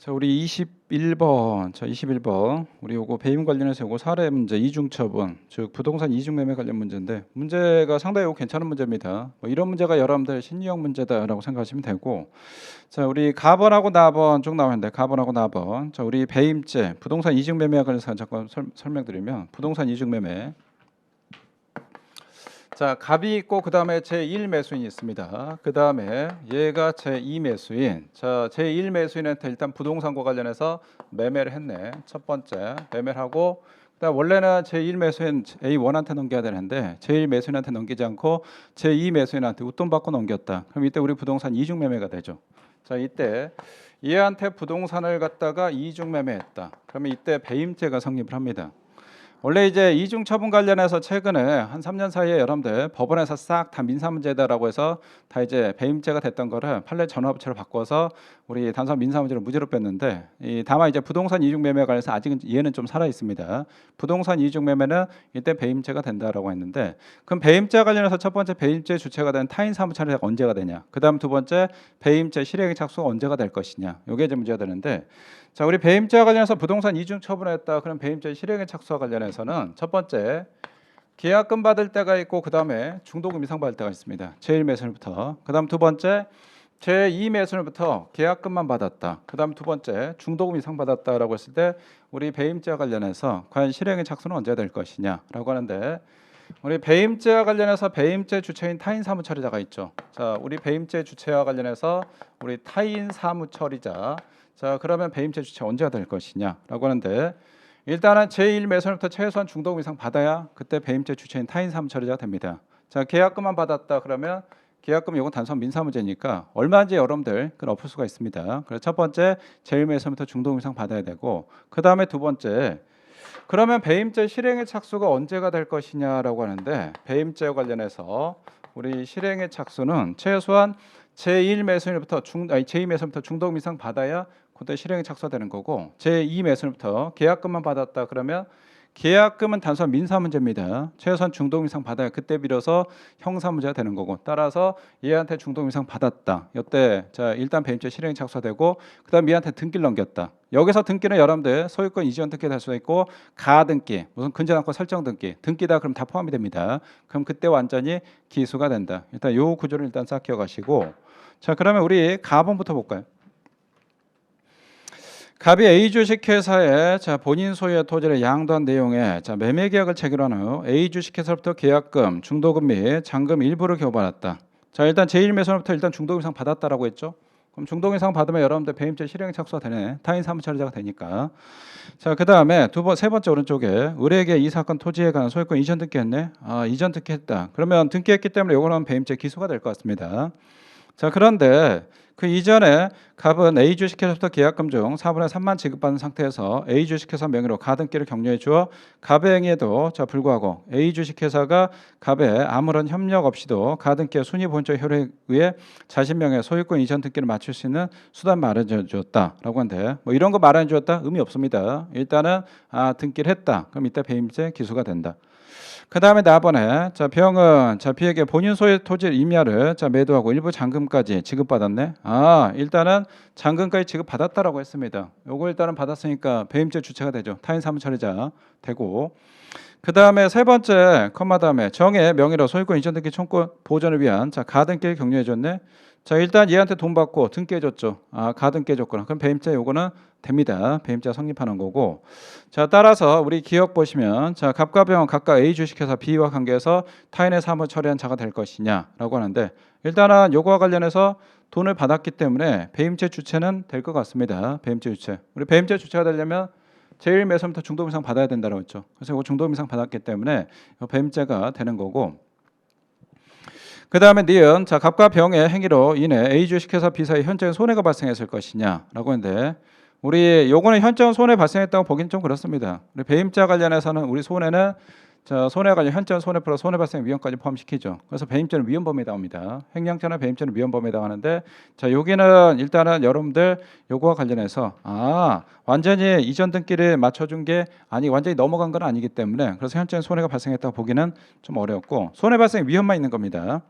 자, 우리 21번, 자, 21번. 우리 요거 배임 관련해서 요거 사례 문제 이중 처분, 즉 부동산 이중 매매 관련 문제인데 문제가 상당히 요거 괜찮은 문제입니다. 뭐 이런 문제가 여러분들 심리형 문제다라고 생각하시면 되고, 자, 우리 가번하고 나번 쭉 나오는데 가번하고 나번. 자, 우리 배임죄, 부동산 이중 매매와 관련해서 잠깐 설명드리면 부동산 이중 매매. 자, 갑이 있고 그 다음에 제1 매수인이 있습니다. 그 다음에 얘가 제2 매수인. 자, 제1 매수인한테 일단 부동산과 관련해서 매매를 했네. 첫 번째 매매를 하고, 그다음 원래는 제1 매수인 A1한테 넘겨야 되는데 제1 매수인한테 넘기지 않고 제2 매수인한테 웃돈 받고 넘겼다. 그럼 이때 우리 부동산 이중 매매가 되죠. 자, 이때 얘한테 부동산을 갖다가 이중 매매했다. 그러면 이때 배임죄가 성립을 합니다. 원래 이제 이중 처분 관련해서 최근에 한 3년 사이에 여러분들 법원에서 싹 다 민사 문제다라고 해서 다 이제 배임죄가 됐던 거를 판례 전환업체로 바꿔서 우리 단순 민사 문제로 무죄로 뺐는데, 다만 이제 부동산 이중 매매 관련해서 아직은 얘는 좀 살아 있습니다. 부동산 이중 매매는 이때 배임죄가 된다라고 했는데, 그럼 배임죄 관련해서 첫 번째 배임죄 주체가 된 타인 사무차례가 언제가 되냐? 그다음 두 번째 배임죄 실행의 착수가 언제가 될 것이냐? 이게 이제 문제가 되는데, 자, 우리 배임죄와 관련해서 부동산 이중 처분했다. 그럼 배임죄 실행의 착수와 관련해서는 첫 번째 계약금 받을 때가 있고 그 다음에 중도금 이상 받을 때가 있습니다. 제1 매수인부터. 그 다음 두 번째 제2 매수인부터 계약금만 받았다. 그 다음 두 번째 중도금 이상 받았다라고 했을 때 우리 배임죄와 관련해서 과연 실행의 착수는 언제 될 것이냐라고 하는데, 우리 배임죄와 관련해서 배임죄 주체인 타인 사무처리자가 있죠. 자, 우리 배임죄 주체와 관련해서 우리 타인 사무처리자. 자, 그러면 배임죄 주체 언제가 될 것이냐라고 하는데, 일단은 제1 매수인부터 최소한 중도금 이상 받아야 그때 배임죄 주체인 타인 사무처리자가 됩니다. 자, 계약금만 받았다 그러면 계약금 이건 단순 민사 문제니까 얼마인지 여러분들 그걸 엎을 수가 있습니다. 그래서 첫 번째 제1 매수인부터 중도금 이상 받아야 되고, 그 다음에 두 번째 그러면 배임죄 실행의 착수가 언제가 될 것이냐라고 하는데, 배임죄와 관련해서 우리 실행의 착수는 최소한 제1 매수인부터 제2 매수인부터 중도금 이상 받아야 그때 실행이 착수되는 거고, 제2 매수인부터 계약금만 받았다 그러면 계약금은 단순 민사 문제입니다. 최소한 중도금 이상 받아야 그때 비로소 형사 문제가 되는 거고, 따라서 얘한테 중도금 이상 받았다. 이때 자, 일단 배임죄 실행이 착수되고, 그다음 얘한테 등기를 넘겼다. 여기서 등기는 여러분들 소유권 이전 등기 될 수 있고 가등기, 무슨 근저당권 설정 등기, 등기다 그럼 다 포함이 됩니다. 그럼 그때 완전히 기수가 된다. 일단 요 구조를 일단 싹 기억하시고, 자, 그러면 우리 가본부터 볼까요? 갑이 A 주식회사에 자, 본인 소유의 토지를 양도한 내용에 자, 매매 계약을 체결한 후 A 주식회사로부터 계약금, 중도금 및 잔금 일부를 교부받았다. 자, 일단 제1 매수로부터 일단 중도금 이상 받았다라고 했죠. 그럼 중도금 이상 받으면 여러분들 배임죄 실행에 착수가 되네. 타인 사무처리자가 되니까. 자, 그다음에 세 번째 오른쪽에 을에게 이 사건 토지에 관한 소유권 이전 등기했네. 아, 이전 등기했다. 그러면 등기했기 때문에 요거는 배임죄 기소가 될 것 같습니다. 자, 그런데 그 이전에 갑은 A 주식회사부터 계약금 중 4분의 3만 지급받은 상태에서 A 주식회사 명의로 가등기를 격려해 주어 갑의 행위에도 자 불구하고 A 주식회사가 갑에 아무런 협력 없이도 가등기의 순위 본적 효력에 의해 자신 명의 소유권 이전 등기를 맞출 수 있는 수단 마련해 주었다라고 하는데, 뭐 이런 거 마련해 주었다 의미 없습니다. 일단은 등기를 했다. 그럼 이때 배임죄 기소가 된다. 그 다음에 나번에 자 병은 자 B에게 본인 소유 토지 임야를 자 매도하고 일부 잔금까지 지급받았네. 일단은 잔금까지 지급받았다라고 했습니다. 요거 일단은 받았으니까 배임죄 주체가 되죠. 타인 사무처리자 되고, 그 다음에 세 번째 컴마 다음에 정의 명의로 소유권 이전 등기 청구 보전을 위한 자 가등기를 격려해줬네. 자, 일단 얘한테 돈 받고 등기해줬죠. 가등기해줬구나. 그럼 배임죄 요거는 됩니다. 배임죄 성립하는 거고. 자, 따라서 우리 기억 보시면 자 갑과 병은 각각 A 주식회사 B와 관계해서 타인의 사무 처리한 자가 될 것이냐라고 하는데, 일단은 요거와 관련해서 돈을 받았기 때문에 배임죄 주체는 될 것 같습니다. 배임죄 주체. 우리 배임죄 주체가 되려면 제1 매수부터 중도금 이상 받아야 된다고 했죠. 그래서 이거 중도금 이상 받았기 때문에 배임죄가 되는 거고. 그 다음에 니은 자 갑과 병의 행위로 인해 A 주식회사 B 사이 현저한 손해가 발생했을 것이냐라고 했는데, 우리 요거는 현저한 손해 발생했다고 보기는 좀 그렇습니다. 우리 배임죄 관련해서는 우리 손해는 자 손해가 관련 현저한 손해 플러스 손해 발생 위험까지 포함시키죠. 그래서 배임죄는 위헌범위에 나옵니다. 횡령죄나 배임죄는 위헌범위에 나가는데, 자 여기는 일단은 여러분들 요거와 관련해서 완전히 이전 등기를 맞춰준 게 완전히 넘어간 건 아니기 때문에 그래서 현저한 손해가 발생했다고 보기는 좀 어렵고 손해 발생 위험만 있는 겁니다.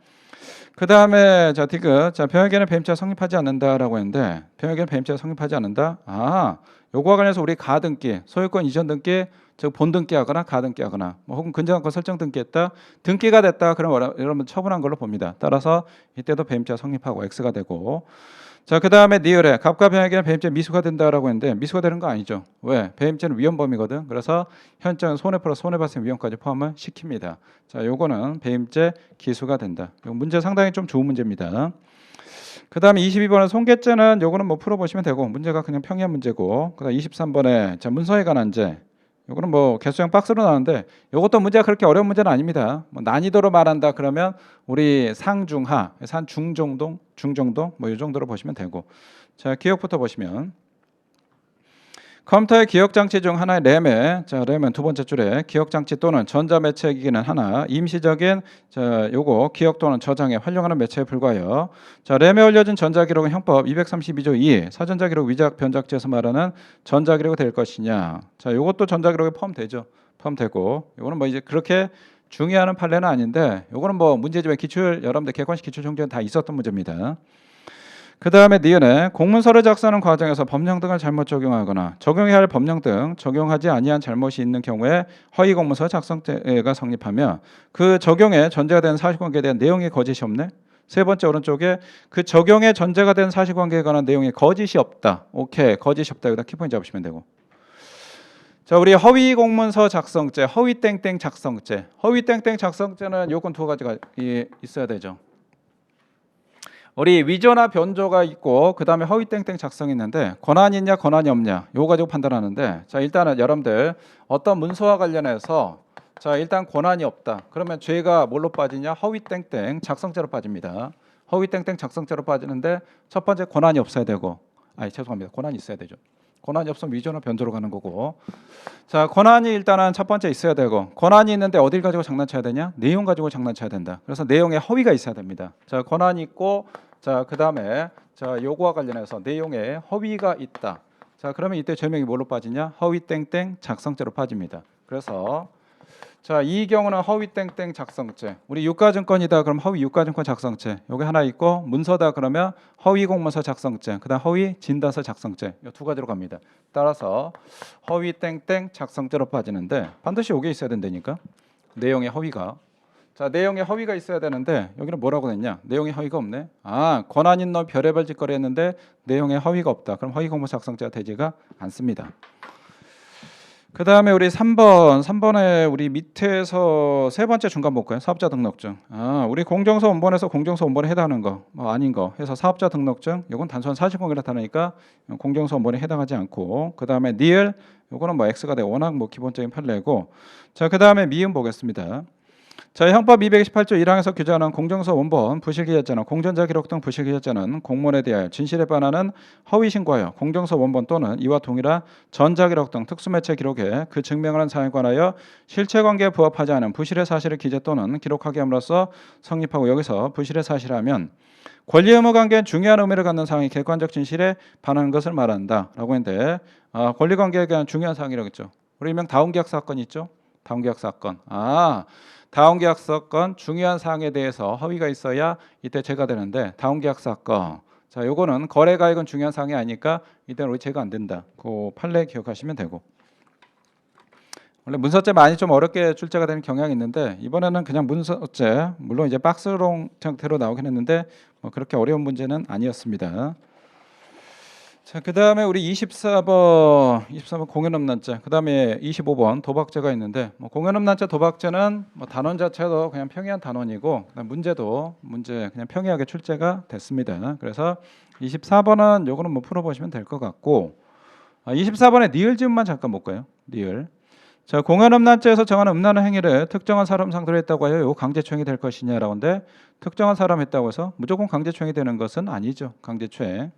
그 다음에 자 디귿 자 병역에는 배임죄가 성립하지 않는다라고 했는데 병역에는 배임죄가 성립하지 않는다. 아 요거와 관련해서 우리 가등기 소유권 이전 등기 즉 본등기하거나 가등기하거나 뭐 혹은 근저당권 설정 등기했다 등기가 됐다 그러면 여러분 처분한 걸로 봅니다. 따라서 이때도 배임죄가 성립하고 X가 되고 자 그 다음에 니을에 갑과 병역에는 배임죄 미수가 된다라고 했는데 미수가 되는 거 아니죠. 왜? 배임죄는 위헌범이거든. 그래서 현장은 손해 플러스 손해발생 위험까지 포함을 시킵니다. 자 요거는 배임죄 기수가 된다. 요 문제 상당히 좀 좋은 문제입니다. 그 다음에 22번은 손괴죄는 요거는 뭐 풀어보시면 되고 문제가 그냥 평이한 문제고 그 다음 23번에 자 문서에 관한 죄 요거는 뭐 개수형 박스로 나오는데 요것도 문제가 그렇게 어려운 문제는 아닙니다. 뭐 난이도로 말한다 그러면 우리 상중하 중정동 뭐 이 정도로 보시면 되고 자 기억부터 보시면 컴퓨터의 기억장치 중 하나의 램에 자 램은 두 번째 줄에 기억장치 또는 전자매체기기는 하나 임시적인 자 요거 기억 또는 저장에 활용하는 매체에 불과하여 자 램에 올려진 전자기록은 형법 232조 2 사전자기록 위작 변작죄에서 말하는 전자기록이 될 것이냐 자 요것도 전자기록에 포함되죠. 포함되고 요거는 뭐 이제 그렇게 중요한 판례는 아닌데 요거는 뭐 문제집에 기출 여러분들 객관식 기출 정지는 다 있었던 문제입니다. 그 다음에 니은에 공문서를 작성하는 과정에서 법령 등을 잘못 적용하거나 적용해야 할 법령 등 적용하지 아니한 잘못이 있는 경우에 허위 공문서 작성죄가 성립하며 그 적용에 전제가 된 사실관계에 대한 내용이 거짓이 없네. 세 번째 오른쪽에 그 적용에 전제가 된 사실관계에 관한 내용이 거짓이 없다. 오케이 거짓이 없다. 여기다 키포인트 잡으시면 되고. 자 우리 허위 공문서 작성죄, 허위 땡땡 작성죄. 허위 땡땡 작성죄는 요건 두 가지가 있어야 되죠. 우리 위조나 변조가 있고 그 다음에 허위 땡땡 작성이 있는데 권한이 있냐 권한이 없냐 요거 가지고 판단하는데 자 일단은 여러분들 어떤 문서와 관련해서 자 일단 권한이 없다 그러면 죄가 뭘로 빠지냐 허위 땡땡 작성죄로 빠집니다. 허위 땡땡 작성죄로 빠지는데 첫 번째 권한이 없어야 되고 죄송합니다 권한이 있어야 되죠. 권한이 없으면 위조나 변조로 가는 거고 자 권한이 일단은 첫 번째 있어야 되고 권한이 있는데 어딜 가지고 장난쳐야 되냐 내용 가지고 장난쳐야 된다. 그래서 내용에 허위가 있어야 됩니다. 자 권한이 있고 자 그다음에 자 요거와 관련해서 내용에 허위가 있다. 자 그러면 이때 죄명이 뭘로 빠지냐 허위 땡땡 작성죄로 빠집니다. 그래서 자 이 경우는 허위 땡땡 작성죄 우리 유가증권이다 그럼 허위 유가증권 작성죄 요게 하나 있고 문서다 그러면 허위 공문서 작성죄 그다음 허위 진단서 작성죄 이 두 가지로 갑니다. 따라서 허위 땡땡 작성죄로 빠지는데 반드시 요게 있어야 된다니까 내용의 허위가 자 내용에 허위가 있어야 되는데 여기는 뭐라고 했냐 내용에 허위가 없네. 아 권한 있는 별의별 짓거리 했는데 내용에 허위가 없다. 그럼 허위 공문서 작성죄가 되지가 않습니다. 그 다음에 우리 3번에 우리 밑에서 세 번째 중간 볼까요? 사업자 등록증. 우리 공정서 원본에서 공정서 원본에 해당하는 거, 뭐 아닌 거 해서 사업자 등록증. 이건 단순한 사실관계 나타나니까 공정서 원본에 해당하지 않고. 그 다음에 니을. 이거는 뭐 X가 돼 워낙 뭐 기본적인 판례고. 자, 그 다음에 미음 보겠습니다. 자, 형법 228조 1항에서 규정하는 공정서 원본 부실기재자는 공전자 기록 등 부실기재자는 공문에 대하여 진실에 반하는 허위 신고하여 공정서 원본 또는 이와 동일한 전자기록 등 특수매체 기록에 그 증명하는 사항에 관하여 실체관계에 부합하지 않은 부실의 사실을 기재 또는 기록하게 함으로써 성립하고 여기서 부실의 사실하면 권리 의무 관계엔 중요한 의미를 갖는 사항이 객관적 진실에 반하는 것을 말한다라고 했는데 권리 관계에 대한 중요한 사항이라고 했죠. 우리 일명 다운계약 사건 있죠. 다운계약 사건. 다운계약 사건 중요한 사항에 대해서 허위가 있어야 이때 죄가 되는데 다운계약 사건 자 요거는 거래가액은 중요한 사항이 아니니까 이때는 우리 죄가 안 된다. 그 판례 기억하시면 되고 원래 문서죄 많이 좀 어렵게 출제가 되는 경향이 있는데 이번에는 그냥 문서죄 물론 이제 박스롱 형태로 나오긴 했는데 뭐 그렇게 어려운 문제는 아니었습니다. 자, 그 다음에 우리 24번 공연음란죄, 그 다음에 25번 도박죄가 있는데 뭐 공연음란죄 도박죄는 뭐 단원 자체도 그냥 평이한 단원이고 문제도 그냥 평이하게 출제가 됐습니다. 그래서 24번은 요거는 뭐 풀어보시면 될 것 같고 24번에 니을 지음만 잠깐 볼까요? 니을. 자, 공연음란죄에서 정하는 음란한 행위를 특정한 사람 상대로 했다고 하여 요 강제추행이 될 것이냐라고인데 특정한 사람 했다고 해서 무조건 강제추행이 되는 것은 아니죠. 강제추행.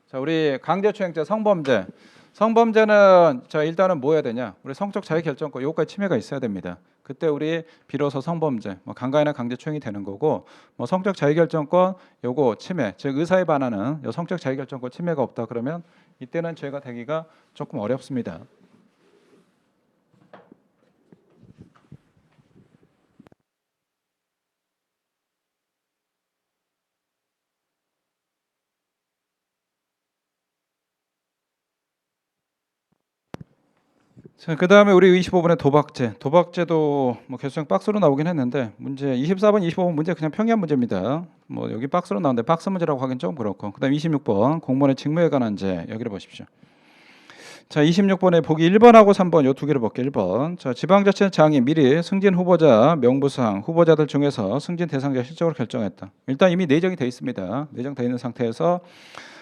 자, 우리 강제추행죄 성범죄. 성범죄는 자 일단은 뭐 해야 되냐? 우리 성적 자유결정권 요거까지 침해가 있어야 됩니다. 그때 우리 비로소 성범죄, 뭐 강간이나 강제추행이 되는 거고, 뭐 성적 자유결정권 요거 침해, 즉 의사에 반하는 요 성적 자유결정권 침해가 없다 그러면 이때는 죄가 되기가 조금 어렵습니다. 자, 그다음에 우리 25번의 도박죄. 도박죄도 뭐 개수형 박스로 나오긴 했는데 문제 24번, 25번 문제 그냥 평이한 문제입니다. 뭐 여기 박스로 나오는데 박스 문제라고 하긴 좀 그렇고. 그다음 26번 공무원의 직무에 관한 죄. 여기를 보십시오. 자, 26번에 보기 1번하고 3번 요 두 개를 볼게요. 1번. 자, 지방자치단체장이 미리 승진 후보자 명부상 후보자들 중에서 승진 대상자 실적으로 결정했다. 일단 이미 내정이 돼 있습니다. 내정돼 있는 상태에서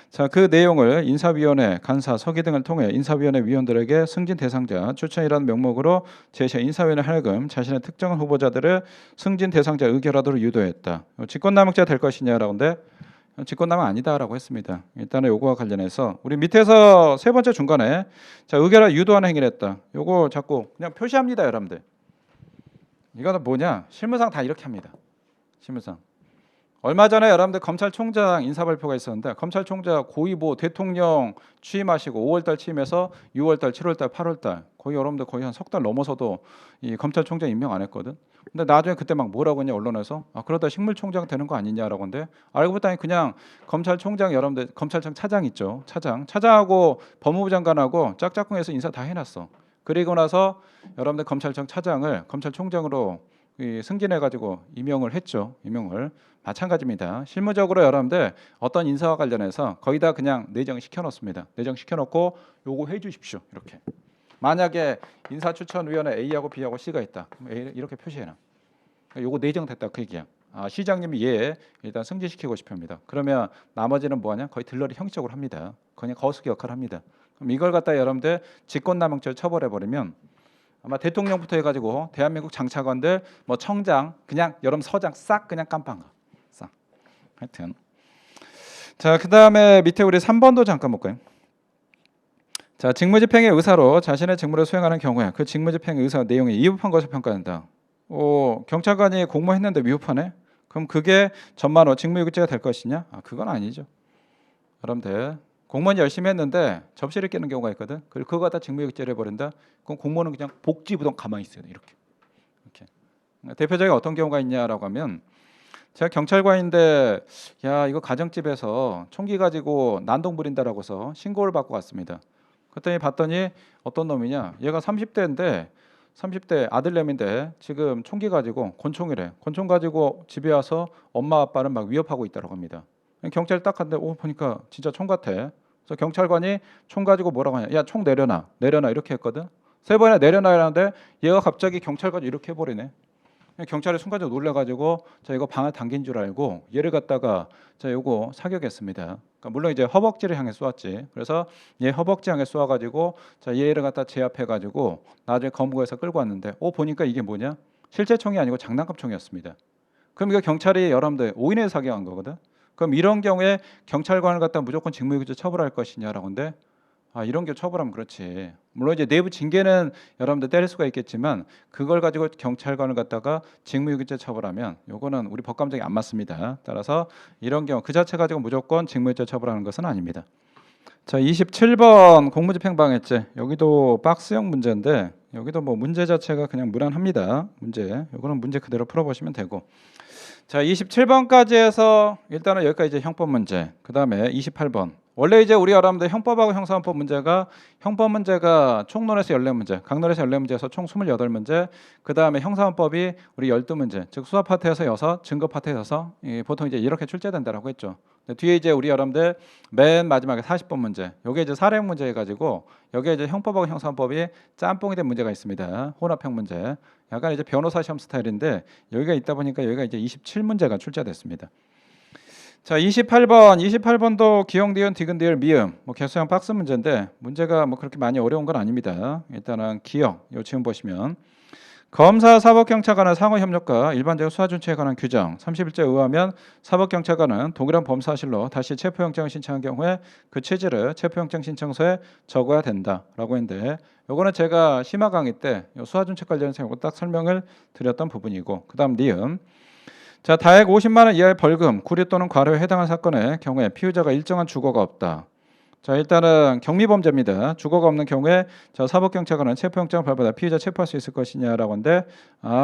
자, 그 내용을 인사위원회, 간사, 서기 등을 통해 인사위원회 위원들에게 승진 대상자 추천이라는 명목으로 제시해 인사위원회 하여금 자신의 특정한 후보자들을 승진 대상자 의결하도록 유도했다. 직권남용죄가 될 것이냐라고인데 직권남용 아니다라고 했습니다. 일단은 요거와 관련해서 우리 밑에서 세 번째 중간에 자, 의결하 유도하는 행위를 했다. 요거 자꾸 그냥 표시합니다, 여러분들. 이거는 뭐냐? 실무상 다 이렇게 합니다. 실무상. 얼마 전에 여러분들 검찰총장 인사발표가 있었는데 검찰총장 거의 뭐 대통령 취임하시고 5월달 취임해서 6월달, 7월달, 8월달 거의 여러분들 거의 한 석 달 넘어서도 이 검찰총장 임명 안 했거든. 근데 나중에 그때 막 뭐라고 했냐 언론에서 그러다 식물총장 되는 거 아니냐라고 하는데 알고 봤더니 그냥 검찰총장 여러분들 검찰청 차장 있죠. 차장하고 법무부 장관하고 짝짝꿍해서 인사 다 해놨어. 그리고 나서 여러분들 검찰청 차장을 검찰총장으로 승진해가지고 임명을 했죠. 임명을 마찬가지입니다. 실무적으로 여러분들 어떤 인사와 관련해서 거의 다 그냥 내정시켜놓습니다. 내정시켜놓고 요거 해주십시오. 이렇게. 만약에 인사추천위원회 A하고 B하고 C가 있다. 그럼 A 이렇게 표시해놔. 요거 내정됐다 그 얘기야. 시장님이 얘 일단 승진시키고 싶습니다. 그러면 나머지는 뭐하냐? 거의 들러리 형식적으로 합니다. 그냥 거수기 역할을 합니다. 그럼 이걸 갖다 여러분들 직권남용죄를 처벌해버리면 아마 대통령부터 해가지고 대한민국 장차관들 뭐 청장 그냥 여러분 서장 싹 그냥 깜빵 가. 싹. 하여튼 자, 그다음에 밑에 우리 3번도 잠깐 볼까요? 자, 직무집행의 의사로 자신의 직무를 수행하는 경우에 그 직무집행의 의사 내용이 위법한 것을 평가한다. 경찰관이 공모했는데 위법하네? 그럼 그게 전만호 직무유기죄가 될 것이냐? 그건 아니죠. 여러분들 공무원이 열심히 했는데 접시를 깨는 경우가 있거든. 그리고 그거 갖다 직무유기죄를 해버린다. 그럼 공무원은 그냥 복지부동 가만히 있어요. 이렇게. 대표적인 어떤 경우가 있냐라고 하면 제가 경찰관인데 야 이거 가정집에서 총기 가지고 난동 부린다라고서 신고를 받고 왔습니다. 그랬더니 봤더니 어떤 놈이냐. 얘가 30대인데 30대 아들내미인데 지금 총기 가지고 권총이래. 권총 가지고 집에 와서 엄마 아빠를 막 위협하고 있다고 합니다. 경찰 딱 갔는데 보니까 진짜 총 같아. 그래서 경찰관이 총 가지고 뭐라고 하냐. 야 총 내려놔 이렇게 했거든. 세 번이나 내려놔라는데 얘가 갑자기 경찰관이 이렇게 해버리네. 경찰이 순간적으로 놀라가지고 자 이거 방아 당긴 줄 알고 얘를 갖다가 자 요거 사격했습니다. 그러니까 물론 이제 허벅지를 향해 쏘았지. 그래서 얘 허벅지 향해 쏘아가지고 자 얘를 갖다 제압해가지고 나중에 검거해서 끌고 왔는데 보니까 이게 뭐냐? 실제 총이 아니고 장난감 총이었습니다. 그럼 이거 경찰이 여러분들 5인에 사격한 거거든. 그럼 이런 경우에 경찰관을 갖다 무조건 직무유기죄 처벌할 것이냐라고 하는데 이런 게 처벌하면 그렇지. 물론 이제 내부 징계는 여러분들 때릴 수가 있겠지만 그걸 가지고 경찰관을 갖다가 직무유기죄 처벌하면 요거는 우리 법감정이 안 맞습니다. 따라서 이런 경우 그 자체 가지고 무조건 직무유기죄 처벌하는 것은 아닙니다. 자, 27번 공무집행방해죄. 여기도 박스형 문제인데 여기도 뭐 문제 자체가 그냥 무난합니다. 요거는 문제 그대로 풀어보시면 되고. 자, 27번까지 해서 일단은 여기까지 이제 형법 문제. 그다음에 28번. 원래 이제 우리 여러분들 형법하고 형사헌법 문제가 형법 문제가 총론에서 14문제, 강론에서 14문제에서 총 28문제, 그다음에 형사헌법이 우리 12문제, 즉 수사 파트에서 6, 증거 파트에서 보통 이제 이렇게 출제된다라고 했죠. 뒤에 이제 우리 여러분들 맨 마지막에 40번 문제. 요게 이제 사례형 문제 해 가지고 여기에 이제 형법하고 형사헌법이 짬뽕이 된 문제가 있습니다. 혼합형 문제. 약간 이제 변호사 시험 스타일인데 여기가 있다 보니까 여기가 이제 27문제가 출제됐습니다. 자, 28번도 기역, 니은, 디귿, 리을, 미음 뭐 개수형 박스 문제인데 문제가 뭐 그렇게 많이 어려운 건 아닙니다. 일단은 기역 요 지금 보시면 검사 사법경찰관의 상호협력과 일반적 수사준칙에 관한 규정 31조에 의하면 사법경찰관은 동일한 범사실로 다시 체포영장을 신청한 경우에 그 취지를 체포영장 신청서에 적어야 된다라고 했는데 요거는 제가 심화 강의 때 수사준칙 관련해서 요거 딱 설명을 드렸던 부분이고 그다음 니은 자, 다액 50만 원 이하의 벌금, 구류 또는 과료에 해당한 사건의 경우에 피의자가 일정한 주거가 없다. 자, 일단은 경미범죄입니다. 주거가 없는 경우에 자, 사법경찰관은 체포영장을 발부하다 피의자 체포할 수 있을 것이냐라고 하는데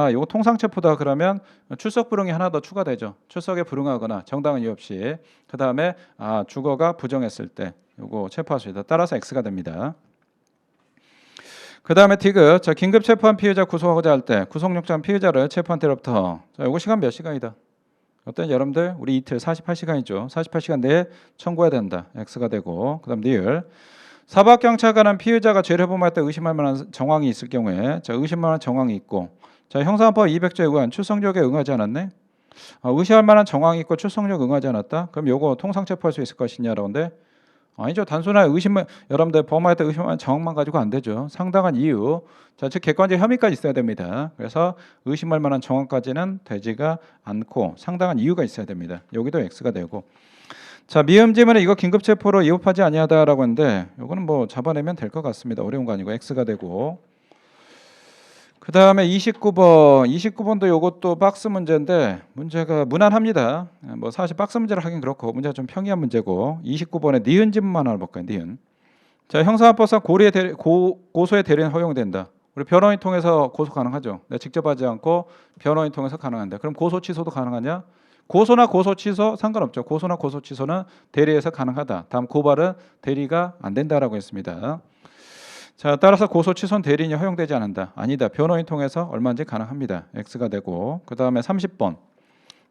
이거 통상체포다 그러면 출석 불응이 하나 더 추가되죠. 출석에 불응하거나 정당한 이유 없이 그 다음에 주거가 부정했을 때 요거 체포할 수 있다. 따라서 X가 됩니다. 그 다음에 디귿. 자, 긴급 체포한 피의자 구속하고자 할 때 구속영장 피의자를 체포한 때로부터 자, 요거 시간 몇 시간이다? 어떤 여러분들 우리 이틀 48시간이죠. 48시간 내에 청구해야 된다. X가 되고 그다음 리을. 사법경찰 관한 피의자가 죄를 범할 때 의심할 만한 정황이 있을 경우에 자, 의심할 만한 정황이 있고 자, 형사법 200조에 의한 출석력에 응하지 않았네. 의심할 만한 정황이 있고 출석력 응하지 않았다. 그럼 요거 통상 체포할 수 있을 것이냐라는데 아니죠. 단순한 의심을 여러분들 범할 때 의심할 만한 정황만 가지고 안 되죠. 상당한 이유, 자, 즉 객관적 혐의까지 있어야 됩니다. 그래서 의심할 만한 정황까지는 되지가 않고 상당한 이유가 있어야 됩니다. 여기도 X가 되고. 자, 미음지문은 이거 긴급 체포로 위법하지 아니하다라고 하는데 요거는 뭐 잡아내면 될 것 같습니다. 어려운 거 아니고 X가 되고. 그 다음에 29번도 요것도 박스 문제인데 문제가 무난합니다. 뭐 사실 박스 문제를 하긴 그렇고 문제가 좀 평이한 문제고 29번에 니은 지문만 하나 볼까요? 니은. 자, 형사합법상 고소의 대리는 허용된다. 우리 변호인 통해서 고소 가능하죠. 내가 직접 하지 않고 변호인 통해서 가능한데 그럼 고소 취소도 가능하냐? 고소나 고소 취소 상관없죠. 고소나 고소 취소는 대리에서 가능하다. 다음 고발은 대리가 안 된다라고 했습니다. 자, 따라서 고소 취소는 대리인이 허용되지 않는다. 아니다. 변호인 통해서 얼마든지 가능합니다. X가 되고 그 다음에 30번.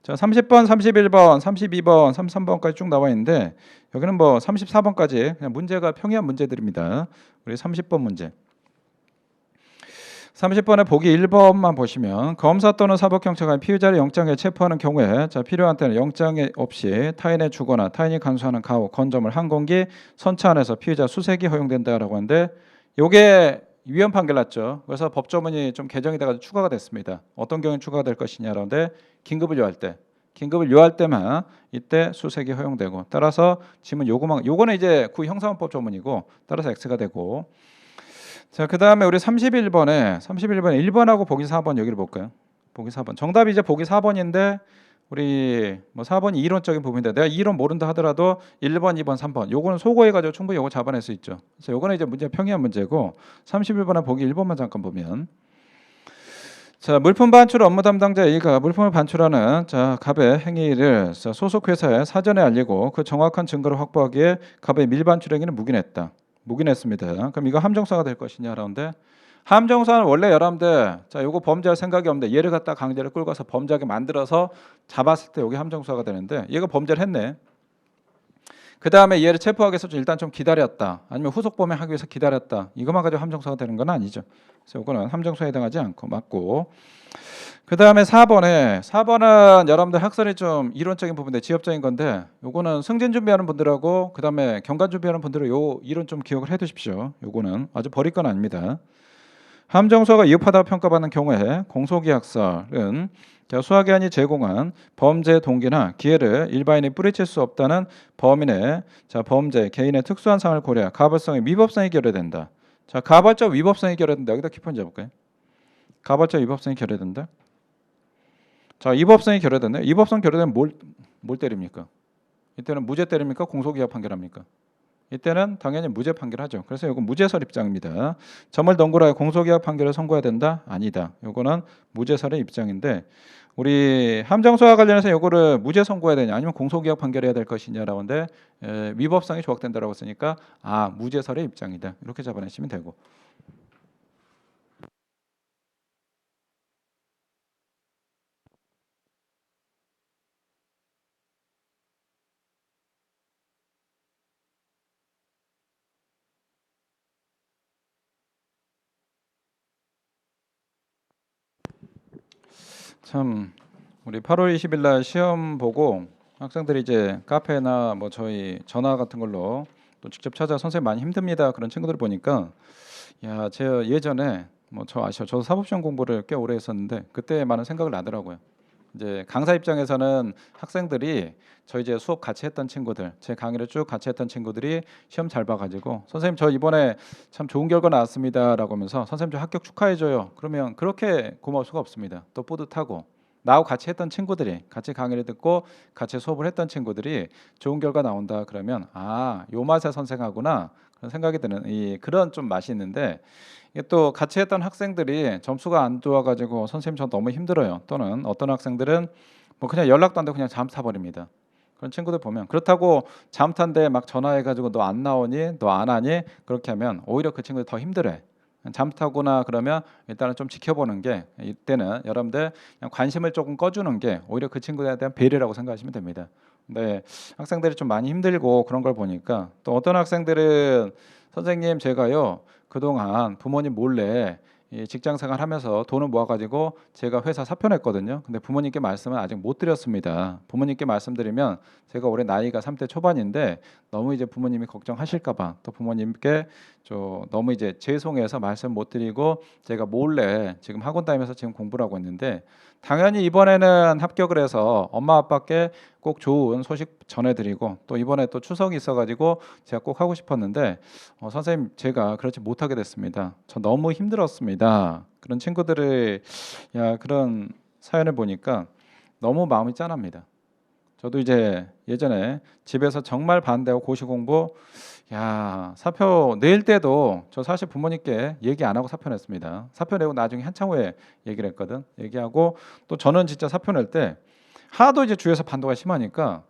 자, 30번, 31번, 32번, 33번까지 쭉 나와 있는데 여기는 뭐 34번까지 그냥 문제가 평이한 문제들입니다. 우리 30번 문제. 30번에 보기 1번만 보시면 검사 또는 사법경찰관이 피의자를 영장에 체포하는 경우에 자, 필요한 때는 영장에 없이 타인에 주거나 타인이 간수하는 가호, 건조물, 항공기, 선차 안에서 피의자 수색이 허용된다라고 하는데 요게 위헌 판결 났죠. 그래서 법조문이 좀 개정이 돼가지고 추가가 됐습니다. 어떤 경우에 추가가 될 것이냐라는데 긴급을 요할 때만 이때 수색이 허용되고 따라서 지문 요거는 이제 구 형사헌법 조문이고 따라서 X가 되고 자, 그다음에 우리 31번에 1번하고 보기 4번 여기를 볼까요? 보기 4번. 정답이 이제 보기 4번인데 우리 뭐 4번이 이론적인 부분인데 내가 이론 모른다 하더라도 1번, 2번, 3번 요거는 소거해 가지고 충분히 요거 잡아낼 수 있죠. 그래서 요거는 이제 문제 평이한 문제고 31번에 보기 1번만 잠깐 보면 자, 물품 반출 업무 담당자 A가 물품을 반출하는 자, 갑의 행위를 소속 회사에 사전에 알리고 그 정확한 증거를 확보하기에 갑의 밀반출 행위는 묵인했습니다. 그럼 이거 함정사가 될 것이냐라는데 함정사는 원래 여러분들 자, 요거 범죄할 생각이 없는데 얘를 갖다 강제로 끌고 가서 범죄하게 만들어서 잡았을 때 여기 함정사가 되는데 얘가 범죄를 했네. 그 다음에 얘를 체포하기 위해서 일단 좀 기다렸다. 아니면 후속 범행하기 위해서 기다렸다. 이것만 가지고 함정사가 되는 건 아니죠. 그래서 이거는 함정사에 해당하지 않고 맞고. 그 다음에 4번은 여러분들 학설이 좀 이론적인 부분인데 지엽적인 건데 요거는 승진 준비하는 분들하고 그 다음에 경관 준비하는 분들은 요 이론 좀 기억을 해두십시오. 요거는 아주 버릴 건 아닙니다. 함정사가 위협하다고 평가받는 경우에 공소기각설은 수사기관이 제공한 범죄 동기나 기회를 일반인이 뿌리칠 수 없다는 범인의 범죄 개인의 특수한 상황을 고려해 가벌성의 위법성이 결여된다. 자, 가벌적 위법성이 결여된다. 여기다 키포인트 잡을까요? 가벌적 위법성이 결여된다. 자, 위법성이 결여된다. 위법성 결여되면 뭘 때립니까? 이때는 무죄 때립니까? 공소기각 판결합니까? 이때는 당연히 무죄 판결하죠. 그래서 이건 무죄설 입장입니다. 점을 동그라에 공소기각 판결을 선고해야 된다? 아니다. 이거는 무죄설의 입장인데 우리 함정소와 관련해서 이거를 무죄 선고해야 되냐 아니면 공소기각 판결해야 될 것이냐라고 하는데 위법성이 조각된다라고 했으니까 무죄설의 입장이다. 이렇게 잡아내시면 되고. 참 우리 8월 20일 날 시험 보고 학생들이 이제 카페나 뭐 저희 전화 같은 걸로 또 직접 찾아 선생님 많이 힘듭니다 그런 친구들 보니까 야, 제가 예전에 뭐 저 아시죠? 저도 사법시험 공부를 꽤 오래 했었는데 그때 많은 생각을 나더라고요. 이제 강사 입장에서는 학생들이 저 이제 수업 같이 했던 친구들, 제 강의를 쭉 같이 했던 친구들이 시험 잘 봐가지고 선생님 저 이번에 참 좋은 결과 나왔습니다라고 하면서 선생님 저 합격 축하해줘요. 그러면 그렇게 고마울 수가 없습니다. 또 뿌듯하고 나하고 같이 했던 친구들이 같이 강의를 듣고 같이 수업을 했던 친구들이 좋은 결과 나온다 그러면 요 맛의 선생하구나 그런 생각이 드는 그런 좀 맛이 있는데 이게 또 같이 했던 학생들이 점수가 안 좋아가지고 선생님 저 너무 힘들어요. 또는 어떤 학생들은 뭐 그냥 연락도 안 되고 그냥 잠 타버립니다. 그런 친구들 보면 그렇다고 잠 탄데 막 전화해가지고 너 안 나오니 너 안 하니 그렇게 하면 오히려 그 친구들 더 힘들어해. 잠타거나 그러면 일단은 좀 지켜보는 게 이때는 여러분들 그냥 관심을 조금 꺼주는 게 오히려 그 친구들에 대한 배려라고 생각하시면 됩니다. 근데 학생들이 좀 많이 힘들고 그런 걸 보니까 또 어떤 학생들은 선생님 제가요 그동안 부모님 몰래 이 직장 생활하면서 돈을 모아가지고 제가 회사 사표 냈거든요. 근데 부모님께 말씀은 아직 못 드렸습니다. 부모님께 말씀드리면 제가 올해 나이가 30대 초반인데 너무 이제 부모님이 걱정하실까봐 또 부모님께 너무 이제 죄송해서 말씀 못 드리고 제가 몰래 지금 학원 다니면서 지금 공부를 하고 있는데 당연히 이번에는 합격을 해서 엄마 아빠께 꼭 좋은 소식 전해드리고 또 이번에 또 추석이 있어가지고 제가 꼭 하고 싶었는데 선생님 제가 그렇지 못하게 됐습니다. 저 너무 힘들었습니다. 그런 친구들의 그런 사연을 보니까 너무 마음이 짠합니다. 저도 이제 예전에 집에서 정말 반대하고 고시 공부 사표 낼 때도 저 사실 부모님께 얘기 안 하고 사표 냈습니다. 사표 내고 나중에 한참 후에 얘기를 했거든. 얘기하고 또 저는 진짜 사표 낼 때 하도 이제 주위에서 반도가 심하니까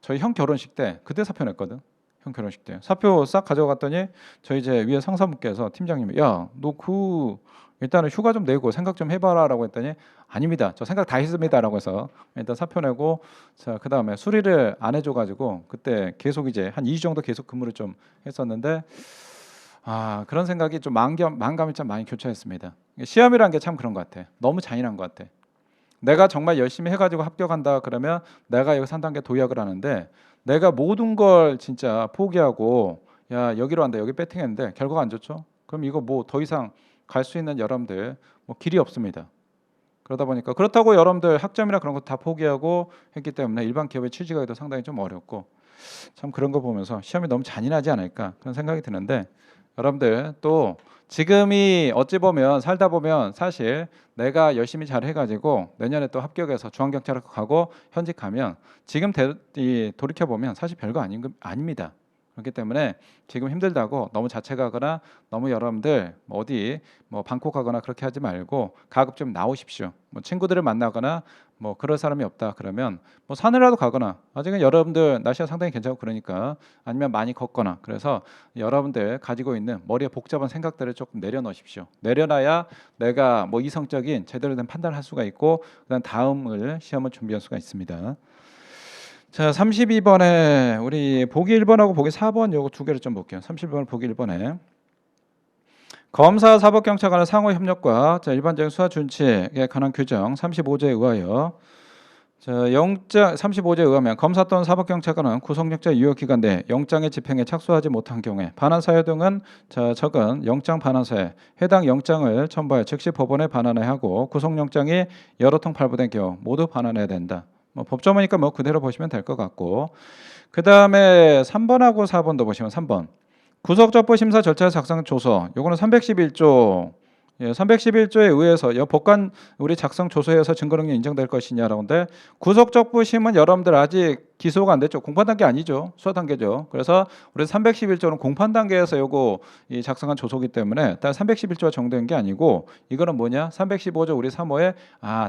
저희 형 결혼식 때 그때 사표 냈거든. 형 결혼식 때 사표 싹 가져갔더니 저희 이제 위에 상사분께서 팀장님이 너 일단은 휴가 좀 내고 생각 좀 해봐라라고 했더니 아닙니다. 저 생각 다 했습니다라고 해서 일단 사표 내고 그 다음에 수리를 안 해줘가지고 그때 계속 이제 한 2주 정도 계속 근무를 좀 했었는데 그런 생각이 좀 만감이 참 많이 교차했습니다. 시험이란 게 참 그런 것 같아. 너무 잔인한 것 같아. 내가 정말 열심히 해가지고 합격한다 그러면 내가 여기서 한 단계 도약을 하는데 내가 모든 걸 진짜 포기하고 여기로 한다 여기 배팅했는데 결과가 안 좋죠? 그럼 이거 뭐 더 이상 갈 수 있는 여러분들 뭐 길이 없습니다. 그러다 보니까 그렇다고 여러분들 학점이나 그런 거 다 포기하고 했기 때문에 일반 기업에 취직하기도 상당히 좀 어렵고 참 그런 거 보면서 시험이 너무 잔인하지 않을까 그런 생각이 드는데 여러분들 또 지금이 어찌 보면 살다 보면 사실 내가 열심히 잘 해가지고 내년에 또 합격해서 중앙경찰학 가고 현직 가면 지금 돌이켜 보면 사실 별거 아닙니다. 그렇기 때문에 지금 힘들다고 너무 자책하거나 너무 여러분들 어디 방콕 가거나 그렇게 하지 말고 가급 좀 나오십시오. 친구들을 만나거나 그럴 사람이 없다 그러면 산이라도 가거나 아직은 여러분들 날씨가 상당히 괜찮고 그러니까 아니면 많이 걷거나 그래서 여러분들 가지고 있는 머리에 복잡한 생각들을 조금 내려놓으십시오. 내려놔야 내가 이성적인 제대로 된 판단을 할 수가 있고 그다음 다음을 시험을 준비할 수가 있습니다. 자, 32번에 우리 보기 1번하고 보기 4번 요거 두 개를 좀 볼게요. 32번 보기 1번에 검사 사법경찰 간의 상호 협력과 일반적인 수사 준칙에 관한 규정 35조에 의하여 영장 35조에 의하면 검사 또는 사법경찰관은 구속영장 유효기간 내 영장의 집행에 착수하지 못한 경우에 반환사유 등은 적은 영장 반환서에 해당 영장을 첨부하여 즉시 법원에 반환해야 하고 구속영장이 여러 통 발부된 경우 모두 반환해야 된다. 법조문이니까 그대로 보시면 될 것 같고 그 다음에 3번하고 4번도 보시면 3번 구속적부 심사 절차 작성 조서 요거는 311조 311조에 의해서 법관 우리 작성 조서에서 증거능력 인정될 것이냐라고인데 구속적부심은 여러분들 아직 기소가 안 됐죠. 공판 단계 아니죠. 수사 단계죠. 그래서 우리 311조는 공판 단계에서 요거 작성한 조서기 때문에 딱 311조가 정된 게 아니고 이거는 뭐냐? 315조 우리 3호에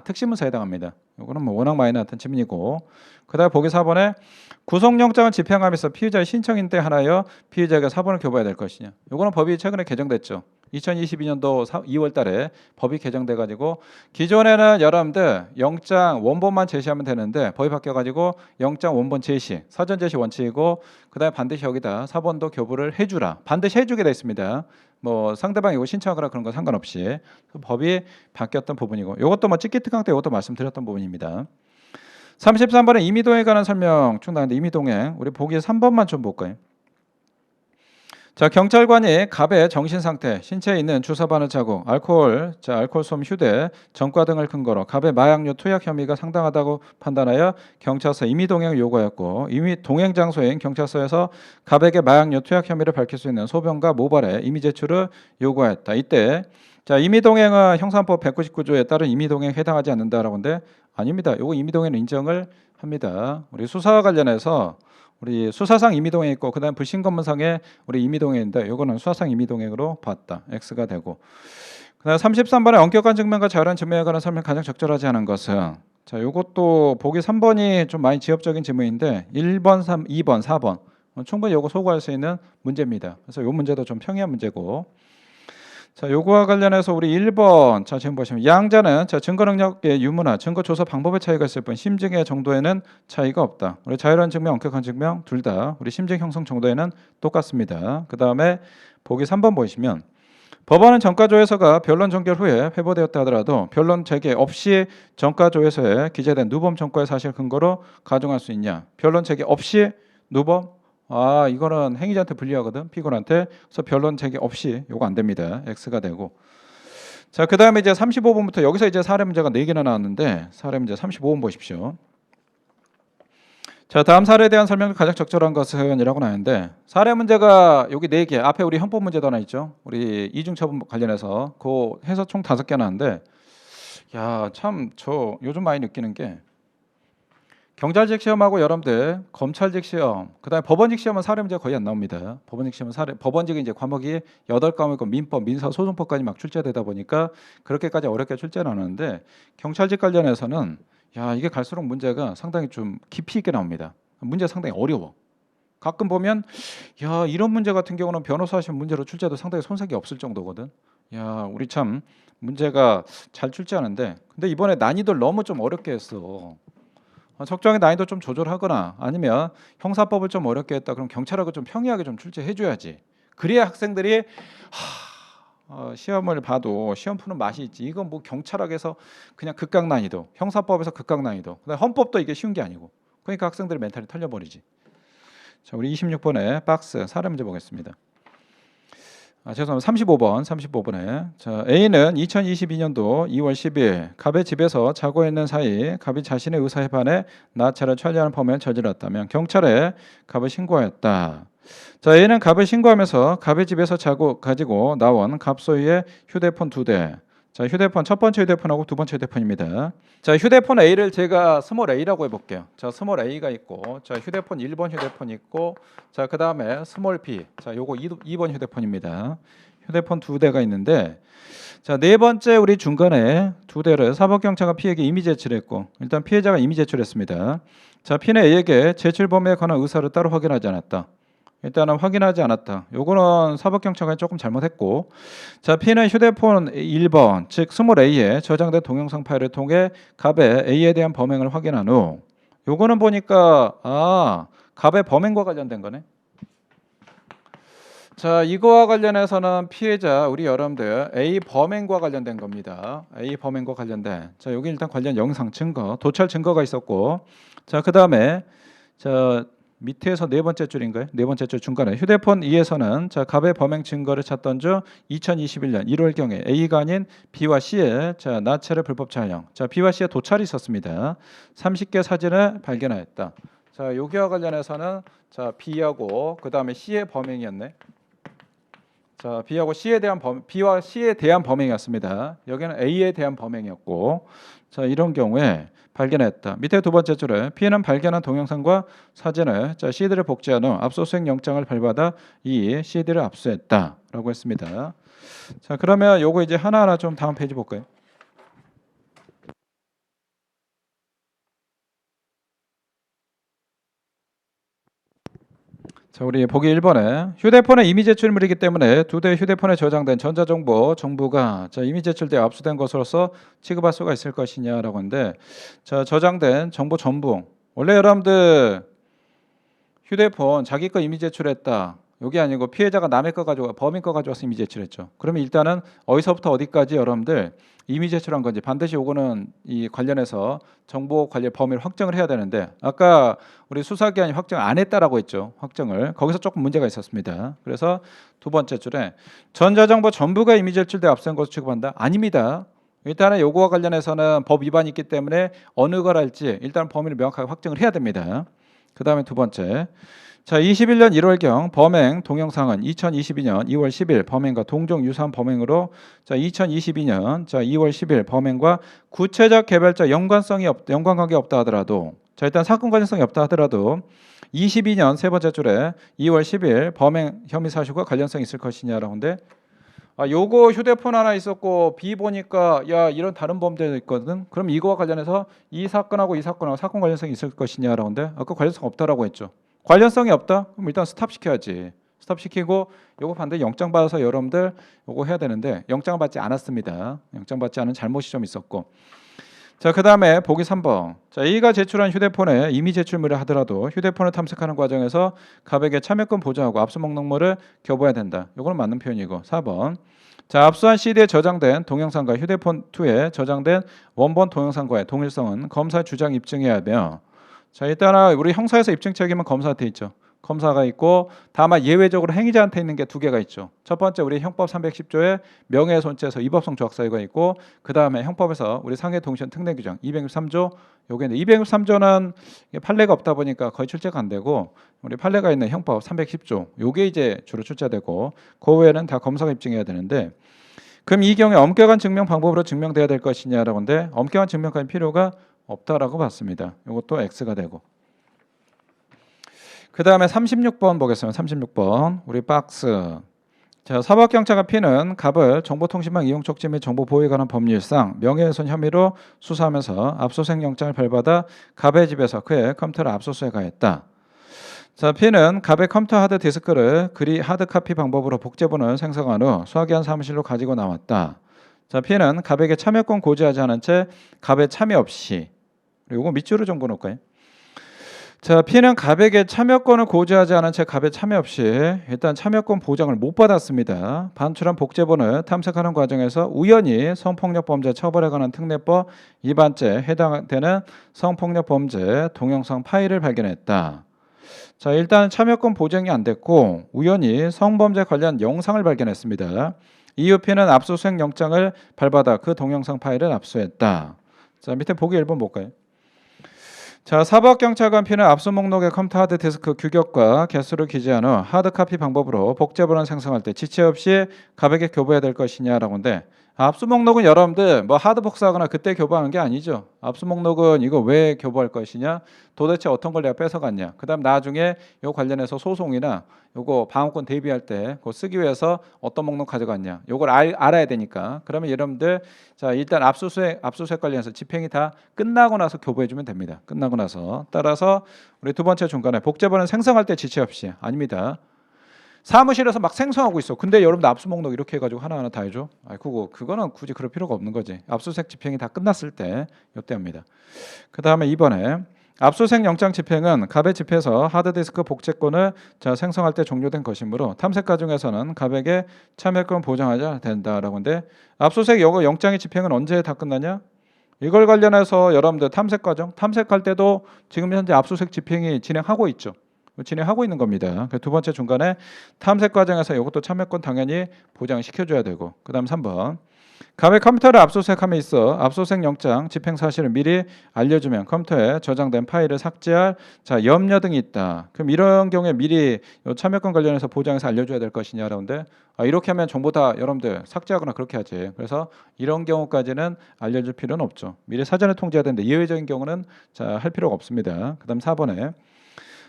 특심문서에 해당합니다. 요거는 워낙 많이 나왔던 질문이고 그다음 보기 4번에 구속영장을 집행하면서 피의자의 신청인 때 하나여 피의자에게 사본을 교부해야 될 것이냐. 요거는 법이 최근에 개정됐죠. 2022년도 2월 달에 법이 개정돼 가지고 기존에는 여러분들 영장 원본만 제시하면 되는데 법이 바뀌어 가지고 영장 원본 제시, 사전 제시 원칙이고 그다음에 반드시 여기다 사본도 교부를 해 주라. 반드시 해 주게 돼 있습니다. 상대방이 이거 신청하거나 그런 거 상관없이 법이 바뀌었던 부분이고 이것도 찍기 특강 때 이것도 말씀드렸던 부분입니다. 33번에 임의동행에 관한 설명 쭉 나왔는데 임의동행 우리 보기 3번만 좀 볼까요? 자, 경찰관이 갑의 정신 상태, 신체에 있는 주사 바늘 자국, 알코올 솜 휴대, 전과 등을 근거로 갑의 마약류 투약 혐의가 상당하다고 판단하여 경찰서 임의동행을 요구하였고 임의 동행 장소인 경찰서에서 갑에게 마약류 투약 혐의를 밝힐 수 있는 소변과 모발의 임의 제출을 요구하였다. 이때 임의동행은 형사법 199조에 따른 임의동행에 해당하지 않는다라고 하는데 아닙니다. 요거 임의동행 인정을 합니다. 우리 수사와 관련해서 우리 수사상 임의동행 있고 그다음 불신검문상에 우리 임의동행인데 요거는 수사상 임의동행으로 봤다. X가 되고 그다음 33번에 엄격한 증명과 자유로운 증명에 관한 설명 가장 적절하지 않은 것은 요것도 보기 3번이 좀 많이 지엽적인 질문인데 1번, 3, 2번, 4번 충분히 요거 소구할 수 있는 문제입니다. 그래서 요 문제도 좀 평이한 문제고 자, 요거와 관련해서 우리 1번 자 지금 보시면 양자는 자 증거 능력의 유무나 증거 조사 방법의 차이가 있을 뿐 심증의 정도에는 차이가 없다. 우리 자유로운 증명, 엄격한 증명 둘 다 우리 심증 형성 정도에는 똑같습니다. 그 다음에 보기 3번 보시면 법원은 전과조회서가 변론 종결 후에 회부되었다 하더라도 변론 재개 없이 전과조회서에 기재된 누범 전과의 사실 근거로 가정할 수 있냐? 변론 재개 없이 누범? 아, 이거는 행위자한테 불리하거든, 피고한테. 그래서 변론 재개 없이 요거 안 됩니다. X가 되고. 자, 그다음에 이제 35번부터 여기서 이제 사례 문제가 4개나 나왔는데 사례 문제 35번 보십시오. 자, 다음 사례에 대한 설명이 가장 적절한 것은 이라고 나왔는데 사례 문제가 여기 4개, 앞에 우리 헌법 문제도 하나 있죠. 우리 이중처분 관련해서 그 해서 총 5개 나왔는데 야, 참 저 요즘 많이 느끼는 게 경찰직 시험하고 여러분들 검찰직 시험, 그다음에 법원직 시험은 사례 문제가 거의 안 나옵니다. 법원직 시험은 법원직은 이제 과목이 8과목이고 민법, 민사, 소송법까지 막 출제되다 보니까 그렇게까지 어렵게 출제는 안 하는데 경찰직 관련해서는 야, 이게 갈수록 문제가 상당히 좀 깊이 있게 나옵니다. 문제 상당히 어려워. 가끔 보면 야, 이런 문제 같은 경우는 변호사 하시는 문제로 출제도 상당히 손색이 없을 정도거든. 야, 우리 참 문제가 잘 출제하는데 근데 이번에 난이도를 너무 좀 어렵게 했어. 적정히 난이도 좀 조절하거나 아니면 형사법을 좀 어렵게 했다 그럼 경찰하고 좀 평이하게 좀 출제해 줘야지. 그래야 학생들이 시험을 봐도 시험 푸는 맛이 있지. 이건 뭐 경찰학에서 그냥 극강 난이도, 형사법에서 극강 난이도, 그다음에 헌법도 이게 쉬운 게 아니고. 그러니까 학생들의 멘탈이 털려버리지. 자, 우리 26번에 박스 사례 문제 보겠습니다. 죄송합니다. 35번에 자, A는 2022년도 2월 10일 갑의 집에서 자고 있는 사이 갑이 자신의 의사에 반해 나체를 촬영하는 범행을 저질렀다면 경찰에 갑을 신고하였다. 자, A는 갑을 신고하면서 갑의 집에서 가지고 나온 갑 소유의 휴대폰 2대. 자, 휴대폰 첫 번째 휴대폰하고 두 번째 휴대폰입니다. 자, 휴대폰 A를 제가 스몰 A라고 해볼게요. 자, 스몰 A가 있고, 자, 휴대폰 1번 휴대폰 있고, 자, 그 다음에 스몰 B. 자, 요거 2번 휴대폰입니다. 휴대폰 2대가 있는데, 자, 네 번째 우리 중간에 2대를 사법경찰과 P에게 이미 제출했고, 일단 피해자가 이미 제출했습니다. 자, P는 A에게 제출 범위에 관한 의사를 따로 확인하지 않았다. 일단은 확인하지 않았다. 요거는 사법경찰관이 조금 잘못했고, 자, P는 휴대폰 1번 즉 스몰 A에 저장된 동영상 파일을 통해 갑의 A에 대한 범행을 확인한 후, 요거는 보니까 갑의 범행과 관련된 거네. 자, 이거와 관련해서는 피해자 우리 여러분들 A 범행과 관련된 겁니다. A 범행과 관련된. 자, 여기 일단 관련 영상 증거, 도찰 증거가 있었고, 자, 그 다음에 자. 밑에서 네 번째 줄인가요? 네 번째 줄 중간에 휴대폰 2에서는 자, 갑의 범행 증거를 찾던 중 2021년 1월경에 A가 아닌 B와 C의 자, 나체를 불법 촬영. 자, B와 C의 도찰이 있었습니다. 30개 사진을 발견하였다. 자, 여기와 관련해서는 자, B하고 그다음에 C의 범행이었네. 자, B와 C에 대한 범행이었습니다. 여기는 A에 대한 범행이었고, 자, 이런 경우에 발견했다. 밑에 두 번째 줄에 P는 발견한 동영상과 사진을 자, CD를 복제한 후 압수수색 영장을 발받아 이 CD를 압수했다라고 했습니다. 자, 그러면 요거 이제 하나하나 좀 다음 페이지 볼까요? 자, 우리 보기 1번에 휴대폰의 이미 제출물이기 때문에 2대 휴대폰에 저장된 전자정보 정보가 자, 이미 제출되어 압수된 것으로서 취급할 수가 있을 것이냐라고 하는데, 자, 저장된 정보 전부 원래 여러분들 휴대폰 자기 거 이미 제출했다. 여기 아니고 피해자가 남의 거 가지고 범인 거 가져와서 이미 제출했죠. 그러면 일단은 어디서부터 어디까지 여러분들 이미 제출한 건지 반드시 요거는 이 관련해서 정보 관련 범위를 확정을 해야 되는데 아까 우리 수사기관이 확정 안 했다라고 했죠. 확정을. 거기서 조금 문제가 있었습니다. 그래서 두 번째 줄에 전자정보 전부가 이미 제출돼 압수된 것으로 취급한다. 아닙니다. 일단은 요거와 관련해서는 법 위반이 있기 때문에 어느 걸 할지 일단 범위를 명확하게 확정을 해야 됩니다. 그 다음에 두 번째, 자, 21년 1월경 범행 동영상은 2022년 2월 10일 범행과 동종 유사한 범행으로 자, 2022년 자, 2월 10일 범행과 구체적 개별적 연관관계 없다 하더라도 자, 일단 사건 관련성이 없다 하더라도 22년 세 번째 줄에 2월 10일 범행 혐의 사실과 관련성이 있을 것이냐라고 하는데 요거 휴대폰 하나 있었고 B 보니까 야, 이런 다른 범죄도 있거든. 그럼 이거와 관련해서 이 사건하고 사건 관련성이 있을 것이냐라고 하는데 아까 관련성 없다라고 했죠. 관련성이 없다? 그럼 일단 스탑시켜야지. 스톱시키고 요거 반드시 영장 받아서 여러분들 요거 해야 되는데 영장을 받지 않았습니다. 영장 받지 않은 잘못이 좀 있었고. 자, 그다음에 보기 3번. 자, A가 제출한 휴대폰에 이미 제출물을 하더라도 휴대폰을 탐색하는 과정에서 갑에게 참여권 보장하고 압수 목록물을 교부해야 된다. 요거는 맞는 표현이고. 4번. 자, 압수한 CD에 저장된 동영상과 휴대폰 2에 저장된 원본 동영상과의 동일성은 검사 주장 입증해야 하며 자, 일단 우리 형사에서 입증 책임은 검사한테 있죠. 검사가 있고 다만 예외적으로 행위자한테 있는 게 두 개가 있죠. 첫 번째 우리 형법 310조에 명예훼손죄에서 위법성 조학사유가 있고 그 다음에 형법에서 우리 상해동시한 특례 규정 263조 요게 263조는 판례가 없다 보니까 거의 출제가 안 되고 우리 판례가 있는 형법 310조 요게 이제 주로 출제되고 그 외에는 다 검사가 입증해야 되는데 그럼 이 경우에 엄격한 증명 방법으로 증명돼야 될 것이냐라고 하는데 엄격한 증명까지 필요가 없다라고 봤습니다. 이것도 X가 되고 그 다음에 36번 보겠습니다. 36번 우리 박스. 자, 사법경찰관 P는 갑을 정보통신망 이용 촉지 및 정보 보호에 관한 법률상 명예훼손 혐의로 수사하면서 압수수색 영장을 발받아 갑의 집에서 그의 컴퓨터를 압수수색 하였다. 자, P는 갑의 컴퓨터 하드 디스크를 그리 하드카피 방법으로 복제본을 생성한 후 수화기한 사무실로 가지고 나왔다. 자, P는 갑에게 참여권 고지하지 않은 채 갑의 참여 없이 이거 밑줄을 좀 그어놓을까요? 자, P는 갑에게 참여권을 고지하지 않은 채 갑의 참여 없이 일단 참여권 보장을 못 받았습니다. 반출한 복제본을 탐색하는 과정에서 우연히 성폭력범죄 처벌에 관한 특례법 위반죄에 해당되는 성폭력범죄 동영상 파일을 발견했다. 자, 일단 참여권 보장이 안 됐고 우연히 성범죄 관련 영상을 발견했습니다. 이후 P는 압수수색 영장을 발받아 그 동영상 파일을 압수했다. 자, 밑에 보기 1번 볼까요? 자, 사법경찰관 P는 압수 목록의 컴퓨터 하드디스크 규격과 개수를 기재한 후 하드카피 방법으로 복제본을 생성할 때 지체 없이 갑에게 교부해야 될 것이냐라고 하는데 압수 목록은 여러분들 뭐 하드 복사하거나 그때 교부하는 게 아니죠. 압수 목록은 이거 왜 교부할 것이냐, 도대체 어떤 걸 내가 뺏어갔냐, 그 다음 나중에 요 관련해서 소송이나 요거 방어권 대비할 때 그거 쓰기 위해서 어떤 목록 가져갔냐, 요걸 알아야 되니까. 그러면 여러분들 자, 일단 압수수색 관련해서 집행이 다 끝나고 나서 교부해 주면 됩니다. 끝나고 나서. 따라서 우리 두 번째 중간에 복제본은 생성할 때 지체 없이. 아닙니다. 사무실에서 막 생성하고 있어. 근데 여러분들 압수 목록 이렇게 해가지고 하나하나 다 해줘. 그거는 굳이 그럴 필요가 없는 거지. 압수수색 집행이 다 끝났을 때 이때입니다. 그 다음에 이번에 압수수색 영장 집행은 갑의 집에서 하드디스크 복제권을 생성할 때 종료된 것이므로 탐색 과정에서는 갑에게 참여권 보장하자 된다라고 하는데 압수수색 영장의 집행은 언제 다 끝나냐? 이걸 관련해서 여러분들 탐색 과정, 탐색할 때도 지금 현재 압수수색 집행이 진행하고 있죠. 진행하고 있는 겁니다. 두 번째 중간에 탐색 과정에서 이것도 참여권 당연히 보장시켜줘야 되고 그 다음 3번 갑의 컴퓨터를 압수수색함에 있어 압수수색 영장 집행 사실을 미리 알려주면 컴퓨터에 저장된 파일을 삭제할 염려 등이 있다. 그럼 이런 경우에 미리 참여권 관련해서 보장해서 알려줘야 될 것이냐라는데 이렇게 하면 전부 다 여러분들 삭제하거나 그렇게 하지. 그래서 이런 경우까지는 알려줄 필요는 없죠. 미리 사전에 통지해야 되는데 예외적인 경우는 할 필요가 없습니다. 그 다음 4번에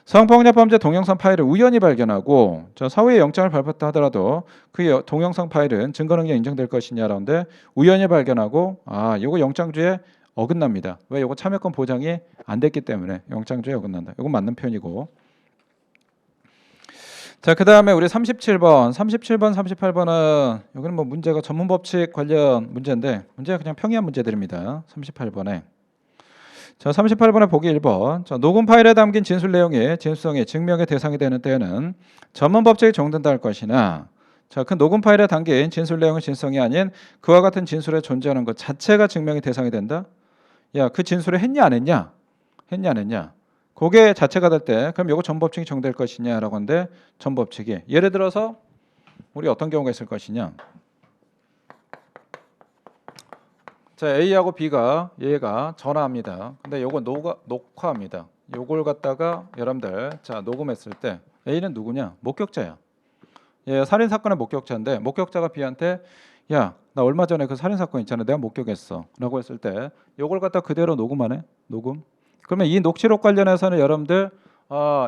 성폭력범죄 동영상 파일을 우연히 발견하고 사후에 영장을 발부했다 하더라도 그 동영상 파일은 증거능력 인정될 것이냐라는데 우연히 발견하고 이거 영장주에 어긋납니다. 왜? 이거 참여권 보장이 안 됐기 때문에 영장주에 어긋난다. 이건 맞는 표현이고. 자, 그 다음에 우리 37번, 38번은 여기는 뭐 문제가 전문법칙 관련 문제인데 문제가 그냥 평이한 문제들입니다. 38번에. 자, 38번에 보기 1번. 자, 녹음 파일에 담긴 진술 내용이 진술성이 증명의 대상이 되는 때에는 전문법칙이 적용된다 할 것이나 자, 그 녹음 파일에 담긴 진술 내용의 진술성이 아닌 그와 같은 진술에 존재하는 것 자체가 증명의 대상이 된다. 야, 그 진술을 했냐 안 했냐? 했냐 안 했냐? 그게 자체가 될 때 그럼 이거 전법칙이 적용될 것이냐라고 하는데 전법칙이 예를 들어서 우리 어떤 경우가 있을 것이냐? 자, A하고 B가 얘가 전화합니다. 근데 요거 녹화합니다. 요걸 갖다가 여러분들 녹음했을 때 A는 누구냐? 목격자야. 얘 살인 사건의 목격자인데 목격자가 B한테 야, 나 얼마 전에 그 살인 사건 있잖아. 내가 목격했어라고 했을 때 요걸 갖다 그대로 녹음하네. 녹음. 그러면 이 녹취록 관련해서는 여러분들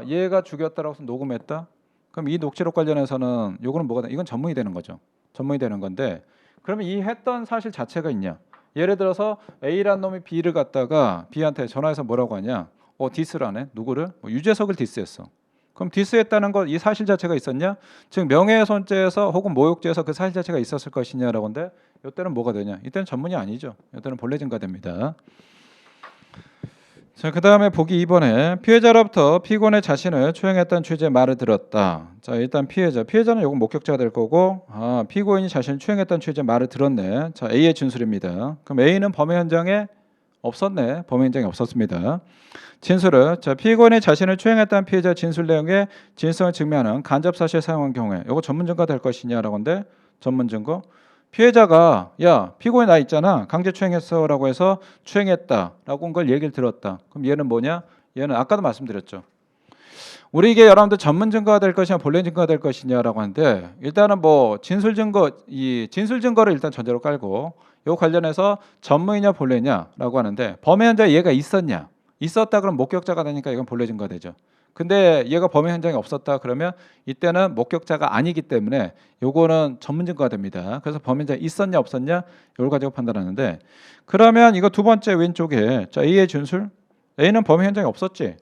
얘가 죽였다라고 해서 녹음했다. 그럼 이 녹취록 관련해서는 요거는 뭐가 돼? 이건 전문이 되는 거죠. 전문이 되는 건데 그러면 이 했던 사실 자체가 있냐? 예를 들어서 A라는 놈이 B를 갖다가 B한테 전화해서 뭐라고 하냐? 디스를 하네. 누구를? 유재석을 디스했어. 그럼 디스했다는 것 이 사실 자체가 있었냐? 즉 명예훼손죄에서 혹은 모욕죄에서 그 사실 자체가 있었을 것이냐라고 하는데 이때는 뭐가 되냐? 이때는 전문이 아니죠. 이때는 본래 증가됩니다. 자, 그다음에 보기 2번에 피해자로부터 피고인의 자신을 초행했다는 취지의 말을 들었다. 자, 일단 피해자는 요건 목격자가 될 거고, 피고인이 자신을 초행했다는 취지의 말을 들었네. 자, A의 진술입니다. 그럼 A는 범행 현장에 없었네. 범행 현장에 없었습니다. 진술을 자, 피고인이 자신을 초행했다는 피해자 진술 내용의 진실성을 증명하는 간접 사실 사용한 경우에 요거 전문 증거 될 것이냐라고 하는데 전문 증거. 피해자가 야 피고인 나 있잖아 강제 추행했어라고 해서 추행했다라고 한 걸 얘기를 들었다. 그럼 얘는 뭐냐? 얘는 아까도 말씀드렸죠. 우리 이게 여러분들 전문 증거가 될 것이냐 본래 증거가 될 것이냐라고 하는데 일단은 뭐 진술 증거 이 진술 증거를 일단 전제로 깔고 요 관련해서 전문이냐 본래냐라고 하는데 범행 현장에 얘가 있었다 그럼 목격자가 되니까 이건 본래 증거가 되죠. 근데 얘가 범행 현장에 없었다 그러면 이때는 목격자가 아니기 때문에 요거는 전문 증거가 됩니다. 그래서 범행 현장에 있었냐 없었냐 이걸 가지고 판단하는데 그러면 이거 두 번째 왼쪽에 자 A의 진술 A는 범행 현장에 없었지.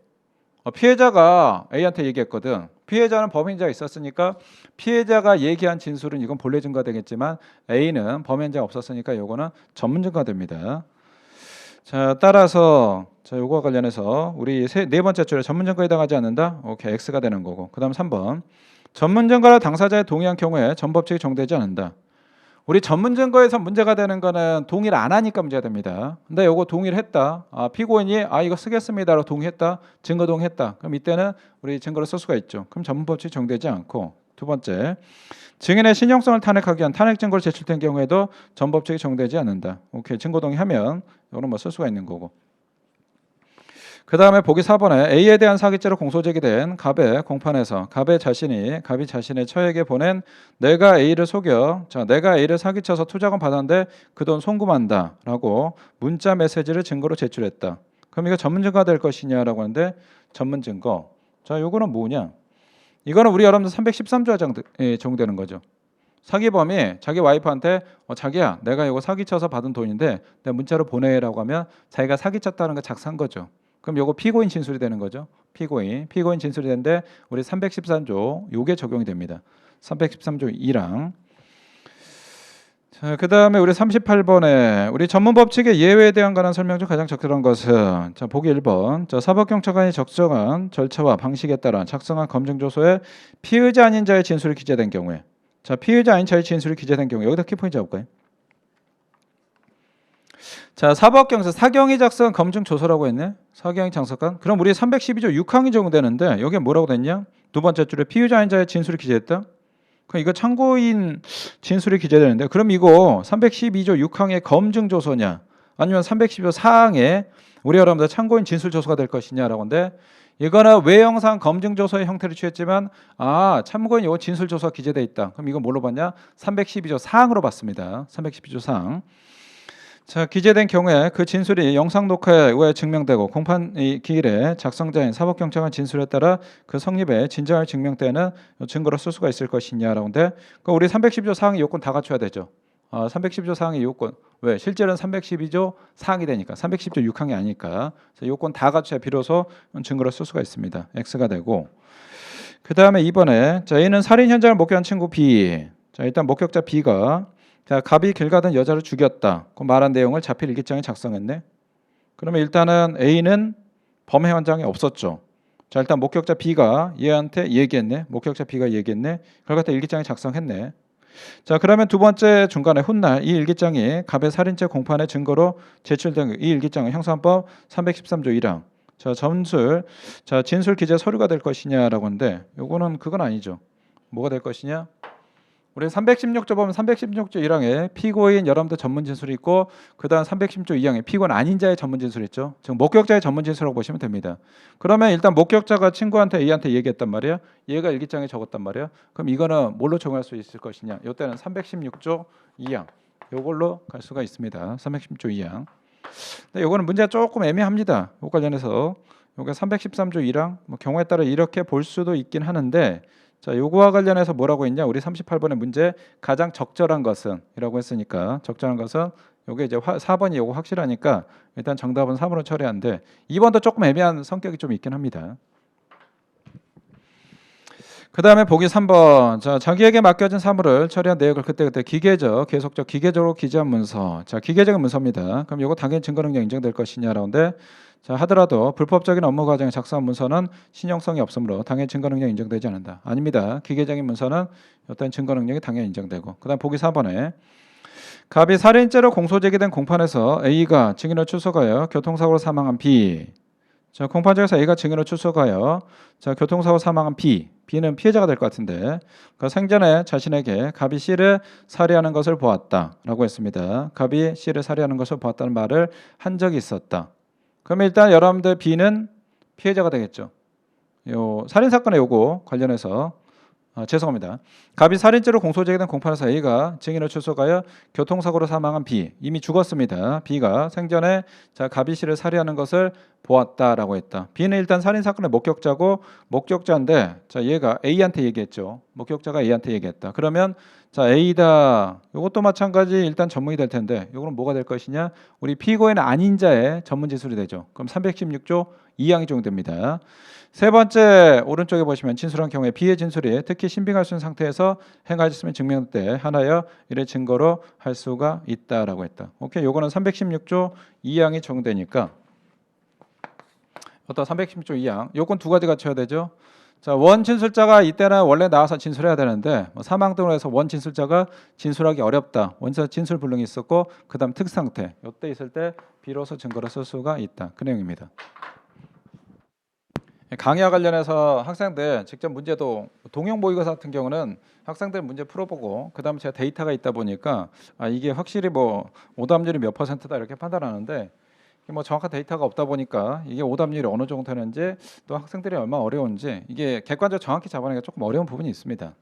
피해자가 A한테 얘기했거든. 피해자는 범행 현장에 있었으니까 피해자가 얘기한 진술은 이건 본래 증거가 되겠지만 A는 범행 현장에 없었으니까 요거는 전문 증거가 됩니다. 자, 따라서 자, 요거와 관련해서 우리 네 번째 줄에 전문 증거에 해당하지 않는다. 오케이, X가 되는 거고. 그다음 3번. 전문 증거라 당사자의 동의한 경우에 전법칙이 정되지 않는다. 우리 전문 증거에서 문제가 되는 거는 동의를 안 하니까 문제가 됩니다. 근데 요거 동의를 했다. 피고인이 이거 쓰겠습니다라고 동의했다. 증거 동의했다. 그럼 이때는 우리 증거를 쓸 수가 있죠. 그럼 전문법칙이 정되지 않고 두 번째. 증인의 신용성을 탄핵하기 위한 탄핵 증거를 제출된 경우에도 전법칙이 정되지 않는다. 오케이, 증거 동의하면 이거는 뭐 쓸 수가 있는 거고. 그 다음에 보기 4번에 A에 대한 사기죄로 공소 제기된 갑의 공판에서 갑이 자신의 처에게 보낸 내가 A를 속여 내가 A를 사기쳐서 투자금 받았는데 그 돈 송금한다 라고 문자 메시지를 증거로 제출했다. 그럼 이거 전문 증거가 될 것이냐라고 하는데 전문 증거. 자, 요거는 뭐냐? 이거는 우리 여러분들 313조에 적용되는 거죠. 사기범이 자기 와이프한테 자기야 내가 이거 사기쳐서 받은 돈인데 내가 문자로 보내라고 하면 자기가 사기쳤다는 거 작성한 거죠. 그럼 요거 피고인 진술이 되는 거죠. 피고인 진술이 되는데 우리 313조 요게 적용이 됩니다. 313조 2랑 자, 그다음에 우리 38번에 우리 전문 법칙의 예외에 대한 관한 설명 중 가장 적절한 것은 자, 보기 1번. 자, 사법경찰관이 적정한 절차와 방식에 따라 작성한 검증조서에 피의자 아닌 자의 진술이 기재된 경우에 자, 피의자 아닌 자의 진술이 기재된 경우에 여기다 키포인트 잡을까요? 자, 사법경찰 사경이 작성한 검증조서라고 했네. 사경이 작성한. 그럼 우리 312조 6항이 적용되는데 여기에 뭐라고 됐냐? 두 번째 줄에 피의자 아닌 자의 진술이 기재했다. 그럼 이거 참고인 진술이 기재되는데 그럼 이거 312조 6항의 검증조서냐 아니면 312조 4항의 우리 여러분들 참고인 진술조서가 될 것이냐라고 하는데 이거는 외형상 검증조서의 형태를 취했지만 참고인 요 진술조서가 기재돼 있다. 그럼 이거 뭘로 봤냐? 312조 4항으로 봤습니다. 312조 4항. 자, 기재된 경우에 그 진술이 영상 녹화에 의해 증명되고 공판 기일에 작성자인 사법경찰관 진술에 따라 그 성립에 진정할 증명되는 증거로 쓸 수가 있을 것이냐라고 하는데 우리 312조 사항의 요건 다 갖춰야 되죠. 312조 사항의 요건 왜? 실제로는 312조 사항이 되니까 312조 6항이 아니니까 요건 다 갖춰야 비로소 증거로 쓸 수가 있습니다. X가 되고 그 다음에 2번에 자, A는 살인 현장을 목격한 친구 B 자, 일단 목격자 B가 자, 갑이 길 가던 여자를 죽였다. 그 말한 내용을 자필 일기장에 작성했네. 그러면 일단은 A는 범행 현장에 없었죠. 자, 일단 목격자 B가 얘한테 얘기했네. 목격자 B가 얘기했네. 그걸 갖다 일기장에 작성했네. 자, 그러면 두 번째 중간에 훗날 이 일기장이 갑의 살인죄 공판의 증거로 제출된 이 일기장은 형사법 313조 1항. 자, 진술 기재 서류가 될 것이냐라고 하는데 요거는 그건 아니죠. 뭐가 될 것이냐? 우리 316조 보면 316조 1항에 피고인 여러분들 전문 진술이 있고 그다음 310조 2항에 피고인 아닌 자의 전문 진술이 있죠. 즉 목격자의 전문 진술이라고 보시면 됩니다. 그러면 일단 목격자가 친구한테 A한테 얘기했단 말이야. 얘가 일기장에 적었단 말이야. 그럼 이거는 뭘로 적용할 수 있을 것이냐? 이때는 316조 2항. 요걸로 갈 수가 있습니다. 316조 2항. 근데 요거는 문제가 조금 애매합니다. 요 관련해서 요게 313조 1항 경우에 따라 이렇게 볼 수도 있긴 하는데 자, 요거와 관련해서 뭐라고 했냐? 우리 38번의 문제 가장 적절한 것은 이라고 했으니까 적절한 것은 요게 이제 4번이 요거 확실하니까 일단 정답은 3으로 처리하는데 2번도 조금 애매한 성격이 좀 있긴 합니다. 그 다음에 보기 3번. 자, 자기에게 맡겨진 사물을 처리한 내역을 그때그때 기계적, 계속적, 기계적으로 기재한 문서. 자, 기계적인 문서입니다. 그럼 이거 당연히 증거 능력 인정될 것이냐라는데, 자, 하더라도 불법적인 업무 과정에 작성한 문서는 신용성이 없으므로 당연히 증거 능력 인정되지 않는다. 아닙니다. 기계적인 문서는 어떤 증거 능력이 당연히 인정되고. 그 다음 보기 4번에 갑이 살인죄로 공소 제기된 공판에서 A가 증인으로 출석하여 교통사고로 사망한 B. 자, 공판장에서 A가 증인으로 출석하여 자, 교통사고 사망한 B. B는 피해자가 될 것 같은데 그 생전에 자신에게 갑이 C를 살해하는 것을 보았다라고 했습니다. 갑이 C를 살해하는 것을 보았다는 말을 한 적이 있었다. 그럼 일단 여러분들 B는 피해자가 되겠죠. 요 살인 사건의 요거 관련해서 죄송합니다. 갑이 살인죄로 공소 제기된 공판에서 A가 증인으로 출석하여 교통사고로 사망한 B. 이미 죽었습니다. B가 생전에 자, 갑이 C를 살해하는 것을 보았다라고 했다. B는 일단 살인 사건의 목격자고 목격자인데 자, 얘가 A한테 얘기했죠. 목격자가 A한테 얘기했다. 그러면 자, A다. 이것도 마찬가지 일단 전문이 될 텐데 이거는 뭐가 될 것이냐? 우리 피고인 아닌 자의 전문 지술이 되죠. 그럼 316조 2항이 적용됩니다. 세 번째 오른쪽에 보시면 진술한 경우에 B의 진술이 특히 신빙할 수 있는 상태에서 행하였으면 증명될 때 하나여 이를 증거로 할 수가 있다라고 했다. 오케이, 요거는 316조 2항이 적용되니까 어떤 316조 2항 요건 두 가지 갖춰야 되죠. 자, 원 진술자가 이때는 원래 나와서 진술해야 되는데 사망 등으로 해서 원 진술자가 진술하기 어렵다. 원서 진술 불능이 있었고 그다음 특 상태 요때 있을 때 비로소 증거로 쓸 수가 있다. 그 내용입니다. 강의와 관련해서 학생들 직접 문제도 동형 모의고사 같은 경우는 학생들 문제 풀어보고 그다음에 제가 데이터가 있다 보니까 이게 확실히 뭐 오답률이 몇 %다 이렇게 판단하는데 뭐 정확한 데이터가 없다 보니까 이게 오답률이 어느 정도 되는지 또 학생들이 얼마나 어려운지 이게 객관적으로 정확히 잡아내기가 조금 어려운 부분이 있습니다.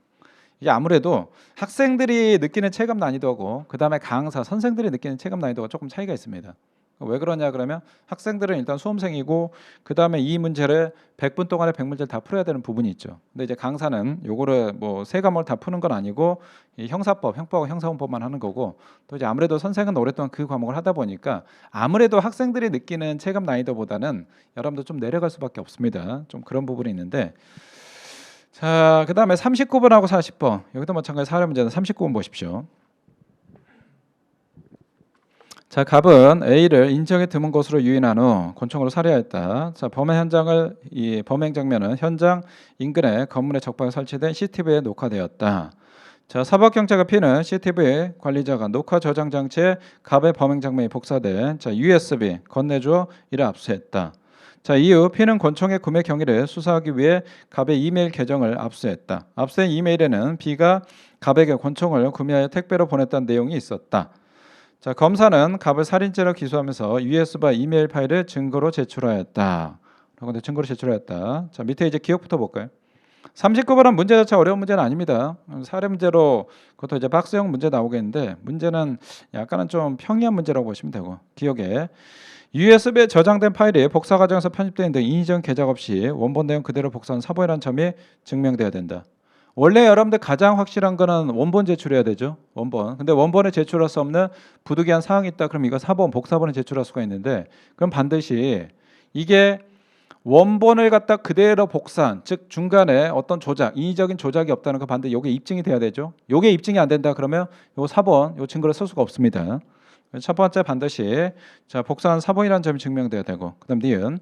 이게 아무래도 학생들이 느끼는 체감 난이도하고 그다음에 강사 선생들이 느끼는 체감 난이도가 조금 차이가 있습니다. 왜 그러냐 그러면 학생들은 일단 수험생이고 그다음에 이 문제를 100분 동안에 100문제를 다 풀어야 되는 부분이 있죠. 근데 이제 강사는 요거를 뭐 세 과목을 다 푸는 건 아니고 이 형사법, 형법하고 형사원법만 하는 거고 또 이제 아무래도 선생은 오랫동안 그 과목을 하다 보니까 아무래도 학생들이 느끼는 체감 난이도보다는 여러분들 좀 내려갈 수밖에 없습니다. 좀 그런 부분이 있는데 자, 그다음에 39번하고 40번 여기도 마찬가지 사례 문제는 39번 보십시오. 자, 갑은 A를 인정에 드문 것으로 유인한 후 권총으로 살해하였다. 자, 범행 현장을 이 범행 장면은 현장 인근의 건물에 적박에 설치된 CCTV에 녹화되었다. 자, 사법경찰과 P는 CCTV 관리자가 녹화 저장 장치에 갑의 범행 장면이 복사된 자, USB 건네주어 이를 압수했다. 자, 이후 P는 권총의 구매 경위를 수사하기 위해 갑의 이메일 계정을 압수했다. 압수한 이메일에는 B가 갑에게 권총을 구매하여 택배로 보냈다는 내용이 있었다. 자, 검사는 갑을 살인죄로 기소하면서 USB 이메일 파일을 증거로 제출하였다. 그런데 증거로 제출하였다. 자, 밑에 이제 기억부터 볼까요? 39번은 문제 자체가 어려운 문제는 아닙니다. 사례 문제로 그것도 이제 박스형 문제 나오겠는데 문제는 약간은 좀 평이한 문제라고 보시면 되고 기억에 USB에 저장된 파일이 복사 과정에서 편집된 등 인위적 개작 없이 원본 내용 그대로 복사한 사본이라는 점이 증명돼야 된다. 원래 여러분들 가장 확실한 거는 원본 제출해야 되죠. 원본. 근데 원본에 제출할 수 없는 부득이한 사항이 있다. 그럼 이거 사본, 복사본에 제출할 수가 있는데 그럼 반드시 이게 원본을 갖다 그대로 복사한 즉 중간에 어떤 조작, 인위적인 조작이 없다는 거 반드시 이게 입증이 돼야 되죠. 이게 입증이 안 된다 그러면 요 사본, 요 증거를 쓸 수가 없습니다. 첫 번째 반드시 자 복사한 사본이라는 점이 증명돼야 되고 그다음 니은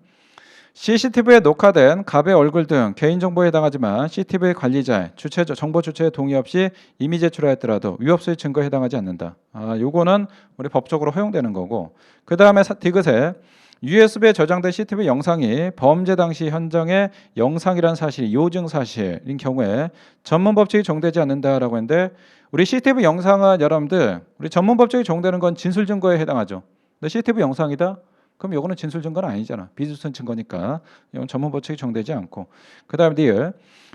CCTV에 녹화된 갑의 얼굴 등 개인정보에 해당하지만 CCTV 관리자의 정보 주체의 동의 없이 이미 제출하였더라도 위법소의 증거에 해당하지 않는다. 요거는 우리 법적으로 허용되는 거고 그 다음에 디귿에 USB에 저장된 CCTV 영상이 범죄 당시 현장의 영상이라는 사실이 요증 사실인 경우에 전문법칙이 적용되지 않는다라고 했는데 우리 CCTV 영상은 여러분들 우리 전문법칙이 적용되는 건 진술 증거에 해당하죠. 근데 CCTV 영상이다? 그럼 이거는 진술 증거는 아니잖아. 비준선 증거니까 이건 전문 법칙이 적용되지 않고 그 다음에 리을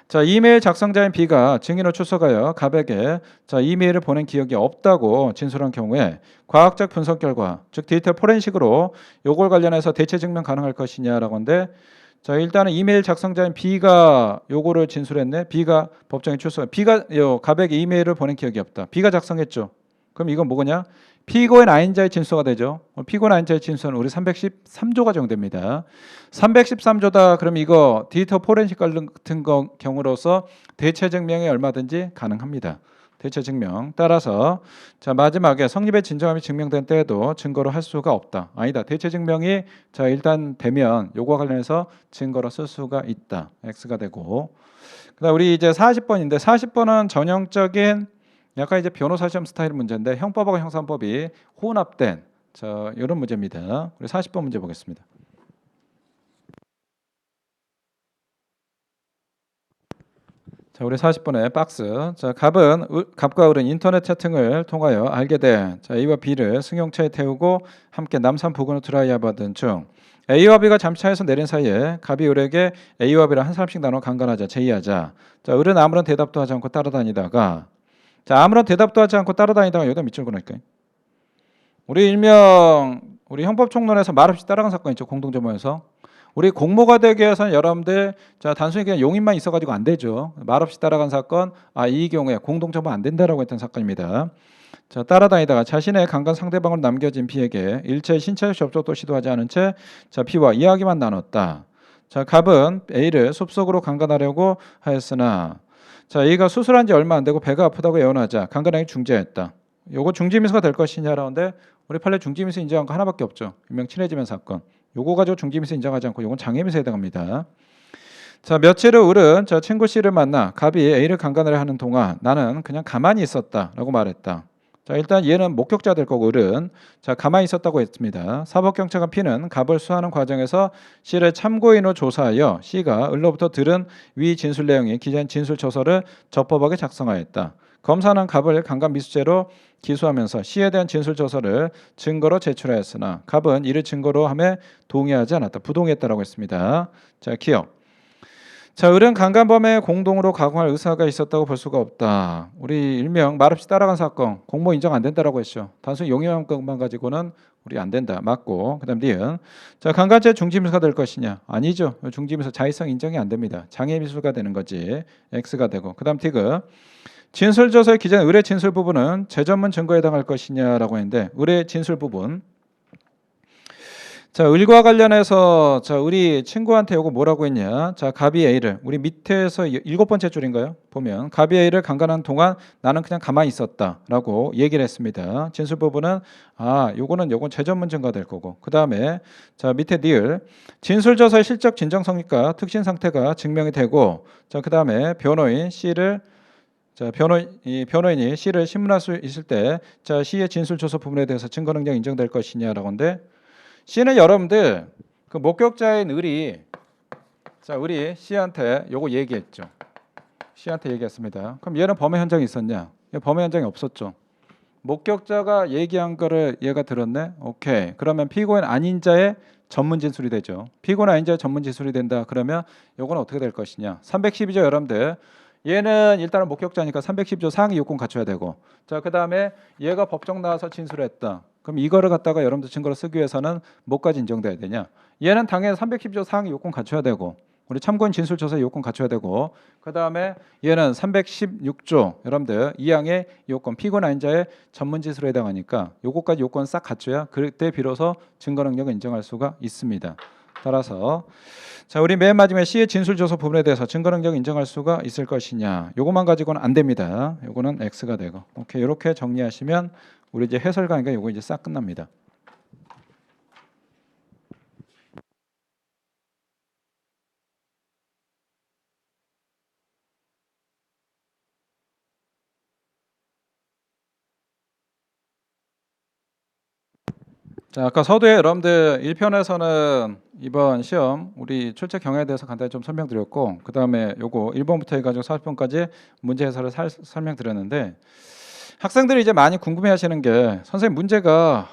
자 이메일 작성자인 B가 증인으로 출석하여 갑에게 자 이메일을 보낸 기억이 없다고 진술한 경우에 과학적 분석 결과 즉 디지털 포렌식으로 요걸 관련해서 대체 증명 가능할 것이냐라고 하는데 자 일단은 이메일 작성자인 B가 요거를 진술했네. B가 법정에 출석 B가 갑에게 이메일을 보낸 기억이 없다. B가 작성했죠. 그럼 이건 뭐냐? 피고인 아인자의 진술가 되죠. 피고인 아인자의 진술은 우리 313조가 적용됩니다. 313조다. 그럼 이거 디지털 포렌식 같은 경우로서 대체 증명이 얼마든지 가능합니다. 대체 증명. 따라서 자 마지막에 성립의 진정함이 증명된 때에도 증거로 할 수가 없다. 아니다. 대체 증명이 자 일단 되면 요거와 관련해서 증거로 쓸 수가 있다. X가 되고. 그다음 우리 이제 40번인데 40번은 전형적인 약간 이제 변호사 시험 스타일 문제인데 형법하고 형사법이 혼합된 자 이런 문제입니다. 우리 40번 문제 보겠습니다. 자, 우리 40번의 박스. 자, 갑과 을은 인터넷 채팅을 통하여 알게 된 자, A와 B를 승용차에 태우고 함께 남산 부근으로 드라이브하던 중 A와 B가 잠시 차에서 내린 사이에 갑이 을에게 A와 B를 한 사람씩 나눠 강간하자, 제의하자. 자, 을은 아무런 대답도 하지 않고 따라다니다가 자, 아무런 대답도 하지 않고 따라다니다가 여기다 밑줄 그을까요? 우리 일명 우리 형법총론에서 말없이 따라간 사건 있죠. 공동점호에서. 우리 공모가 되기 위해서는 여러분들 자 단순히 그냥 용인만 있어가지고 안 되죠. 말없이 따라간 사건 이 경우에 공동점호 안 된다라고 했던 사건입니다. 자 따라다니다가 자신의 강간 상대방을 남겨진 B에게 일체 신체 접촉도 시도하지 않은 채 자 B와 이야기만 나눴다. 자 갑은 A를 숲속으로 강간하려고 하였으나 자 A가 수술한 지 얼마 안 되고 배가 아프다고 예언하자 강간행위 중지했다. 요거 중지미수가 될 것이냐라는데 우리 판례 중지미수 인정한 거 하나밖에 없죠. 일명 친해지면 사건. 요거 가지고 중지미수 인정하지 않고 요건 장애미수에 해당합니다. 자 며칠 후 을은 자 친구 C를 만나 갑이 A를 강간을 하는 동안 나는 그냥 가만히 있었다라고 말했다. 자 일단 얘는 목격자 될 거고 을은 자 가만히 있었다고 했습니다. 사법경찰관 P는 갑을 수사하는 과정에서 C를 참고인으로 조사하여 C가 을로부터 들은 위 진술 내용이 기재한 진술조서를 적법하게 작성하였다. 검사는 갑을 강간 미수죄로 기소하면서 C에 대한 진술조서를 증거로 제출하였으나 갑은 이를 증거로 함에 동의하지 않았다. 부동의했다라고 했습니다. 자 기억. 자 을은 강간범에 공동으로 가공할 의사가 있었다고 볼 수가 없다. 우리 일명 말없이 따라간 사건 공모 인정 안 된다라고 했죠. 단순히 용의만 것만 가지고는 우리 안 된다. 맞고 그다음 니은 자 강간죄 중지미수가 될 것이냐? 아니죠. 중지미수 자의성 인정이 안 됩니다. 장애미수가 되는 거지. X가 되고 그다음 티그 진술조서에 기재한 을의 진술 부분은 재전문 증거에 해당할 것이냐라고 했는데 을의 진술 부분 자 을과 관련해서 자 을이 친구한테 요거 뭐라고 했냐 자 갑이 A를 우리 밑에서 7번째 줄인가요 보면 갑이 A를 강간한 동안 나는 그냥 가만히 있었다라고 얘기를 했습니다. 진술 부분은 요건 재전문 증거가 될 거고 그 다음에 자 밑에 니을 진술조서의 실적 진정 성립과 특신 상태가 증명이 되고 자 그 다음에 변호인 C를 자 변호인이 C를 신문할 수 있을 때 자 C의 진술 조서 부분에 대해서 증거 능력 인정될 것이냐라고 하는데 C는 여러분들 그 목격자인 을이 C한테 요거 얘기했죠. C한테 얘기했습니다. 그럼 얘는 범행 현장에 있었냐? 얘 범행 현장에 없었죠. 목격자가 얘기한 거를 얘가 들었네. 오케이. 그러면 피고인 아닌 자의 전문 진술이 되죠. 피고인 아닌 자의 전문 진술이 된다. 그러면 요건 어떻게 될 것이냐? 312조 여러분들. 얘는 일단은 목격자니까 310조 상위 요건 갖춰야 되고 자 그다음에 얘가 법정 나와서 진술했다. 그럼 이거를 갖다가 여러분들 증거로 쓰기 위해서는 뭐까지 인정돼야 되냐? 얘는 당연히 310조 상위 요건 갖춰야 되고 우리 참고인 진술조사 요건 갖춰야 되고 그다음에 얘는 316조 여러분들 2항의 요건 피고인 아닌 자의 전문 진술에 해당하니까 요거까지 요건 싹 갖춰야 그때 비로소 증거 능력을 인정할 수가 있습니다. 따라서 자 우리 맨 마지막에 C의 진술조서 부분에 대해서 증거 능력 인정할 수가 있을 것이냐 요것만 가지고는 안 됩니다. 요거는 X가 되고 오케이 이렇게 정리하시면 우리 이제 해설 강의가 요거 이제 싹 끝납니다. 자 아까 서두에 여러분들 1편에서는 이번 시험 우리 출제 경향에 대해서 간단히 좀 설명드렸고 그 다음에 요거 1번부터 해가지고 40번까지 문제 해설을 설명드렸는데 학생들이 이제 많이 궁금해하시는 게 선생님 문제가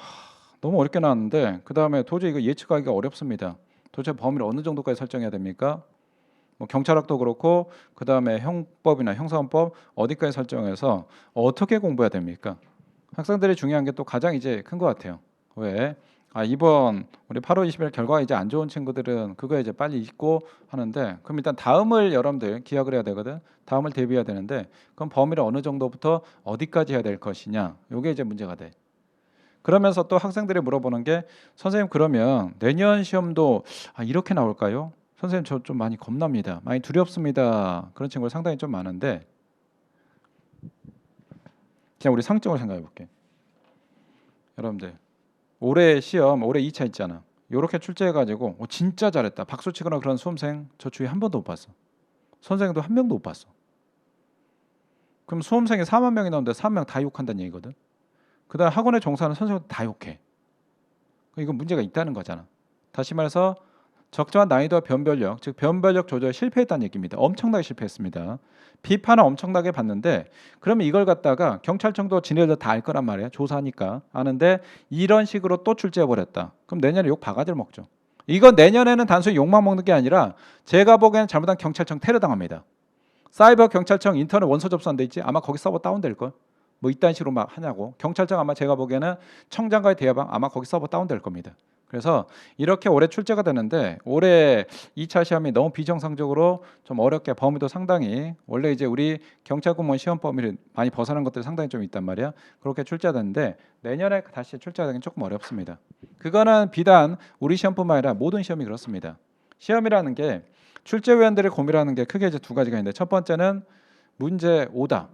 너무 어렵게 나왔는데 그 다음에 도저히 이거 예측하기가 어렵습니다. 도대체 범위를 어느 정도까지 설정해야 됩니까? 뭐 경찰학도 그렇고 그 다음에 형법이나 형사헌법 어디까지 설정해서 어떻게 공부해야 됩니까? 학생들이 중요한 게 또 가장 이제 큰 것 같아요. 왜? 이번 우리 8월 20일 결과가 이제 안 좋은 친구들은 그거 이제 빨리 잊고 하는데, 그럼 일단 다음을 여러분들 기억을 해야 되거든. 다음을 대비해야 되는데, 그럼 범위를 어느 정도부터 어디까지 해야 될 것이냐, 요게 이제 문제가 돼. 그러면서 또 학생들이 물어보는 게, 선생님 그러면 내년 시험도 이렇게 나올까요? 선생님 저 좀 많이 겁납니다, 많이 두렵습니다, 그런 친구들 상당히 좀 많은데, 그냥 우리 상적으로 생각해 볼게. 여러분들 올해 시험, 올해 2차 있잖아. 요렇게 출제해가지고 진짜 잘했다 박수 치거나 그런 수험생 저 주위에 한 번도 못 봤어. 선생님도 한 명도 못 봤어. 그럼 수험생이 4만 명이 나오는데 4명 다 욕한다는 얘기거든. 그다음 학원에 종사하는 선생님도 다 욕해. 이건 문제가 있다는 거잖아. 다시 말해서 적정한 난이도와 변별력, 즉 변별력 조절에 실패했다는 얘기입니다. 엄청나게 실패했습니다. 비판을 엄청나게 받는데, 그러면 이걸 갖다가 경찰청도 지네들 다 알 거란 말이야. 조사하니까 아는데 이런 식으로 또 출제해 버렸다. 그럼 내년에 욕 바가지를 먹죠. 이건 내년에는 단순히 욕만 먹는 게 아니라 제가 보기에는 잘못한 경찰청 테러 당합니다. 사이버 경찰청 인터넷 원서 접수 안 돼 있지? 아마 거기 서버 다운될 걸. 뭐 이딴 식으로 막 하냐고. 경찰청 아마 제가 보기에는 청장과의 대화방 아마 거기 서버 다운될 겁니다. 그래서 이렇게 올해 출제가 되는데, 올해 2차 시험이 너무 비정상적으로 좀 어렵게, 범위도 상당히, 원래 이제 우리 경찰 공무원 시험 범위를 많이 벗어난 것들이 상당히 좀 있단 말이야. 그렇게 출제되는데 내년에 다시 출제하기는 조금 어렵습니다. 그거는 비단 우리 시험뿐만 아니라 모든 시험이 그렇습니다. 시험이라는 게 출제위원들이 고민하는 게 크게 이제 두 가지가 있는데, 첫 번째는 문제 오답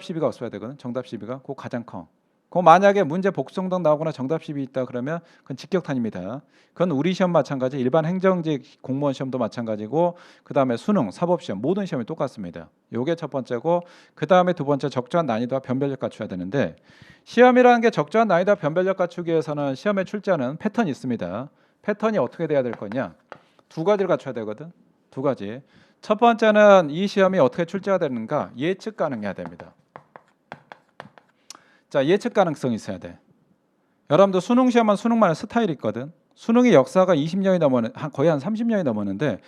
시비가 없어야 되거든. 정답 시비가 그거 가장 커. 그 만약에 문제 복수정답 나오거나 정답 시비 있다 그러면 그건 직격탄입니다. 그건 우리 시험 마찬가지, 일반 행정직 공무원 시험도 마찬가지고, 그 다음에 수능, 사법시험 모든 시험이 똑같습니다. 요게 첫 번째고, 그 다음에 두 번째 적절한 난이도와 변별력 갖춰야 되는데, 시험이라는 게 적절한 난이도와 변별력 갖추기 위해서는 시험에 출제하는 패턴이 있습니다. 패턴이 어떻게 돼야 될 거냐? 두 가지를 갖춰야 되거든. 두 가지. 첫 번째는 이 시험이 어떻게 출제가 되는가 예측 가능해야 됩니다. 자, 예측 가능성이 있어야 돼. 여러분들 수능 시험은 수능만의 스타일이 있거든. 수능의 역사가 20년이 넘었는, 거의 한 30년이 넘었는데,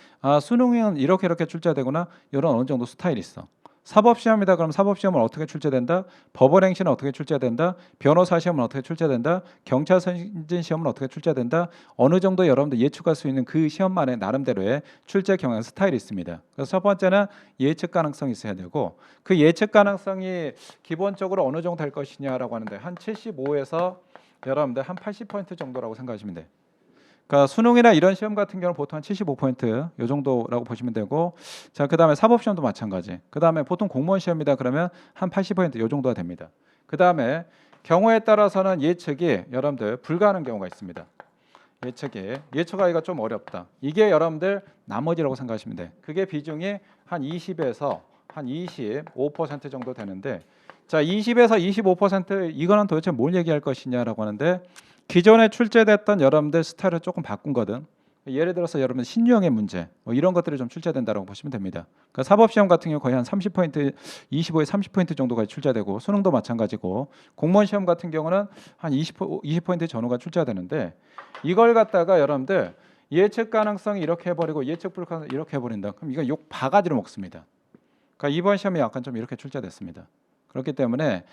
수능은 이렇게 출제되구나, 이런 어느 정도 스타일이 있어. 사법시험이다 그럼 사법시험은 어떻게 출제된다, 법원행시는 어떻게 출제된다, 변호사 시험은 어떻게 출제된다, 경찰선진 시험은 어떻게 출제된다, 어느 정도 여러분들 예측할 수 있는 그 시험만의 나름대로의 출제 경향 스타일이 있습니다. 그래서 첫 번째는 예측 가능성이 있어야 되고, 그 예측 가능성이 기본적으로 어느 정도 될 것이냐라고 하는데, 한 75에서 여러분들 한 80% 정도라고 생각하시면 돼. 그러니까 수능이나 이런 시험 같은 경우는 보통 한 75% 요 정도라고 보시면 되고, 자, 그다음에 사법 시험도 마찬가지. 그다음에 보통 공무원 시험이다 그러면 한 80%요 정도가 됩니다. 그다음에 경우에 따라서는 예측이 여러분들 불가능한 경우가 있습니다. 예측하기가 좀 어렵다. 이게 여러분들 나머지라고 생각하시면 돼. 그게 비중이 한 20에서 한 25% 정도 되는데, 자, 20에서 25% 이거는 도대체 뭘 얘기할 것이냐라고 하는데, 기존에 출제됐던 여러분들 스타일을 조금 바꾼 거든. 예를 들어서 여러분들 신유형의 문제 뭐 이런 것들이 좀 출제된다고 보시면 됩니다. 그러니까 사법시험 같은 경우 거의 한 30%, 25에 30% 정도가 출제되고, 수능도 마찬가지고, 공무원 시험 같은 경우는 한 20% 전후가 출제되는데, 이걸 갖다가 여러분들 예측 가능성이 이렇게 해버리고 예측 불가능 이렇게 해버린다. 그럼 이거 욕 바가지로 먹습니다. 그러니까 이번 시험이 약간 좀 이렇게 출제됐습니다. 그렇기 때문에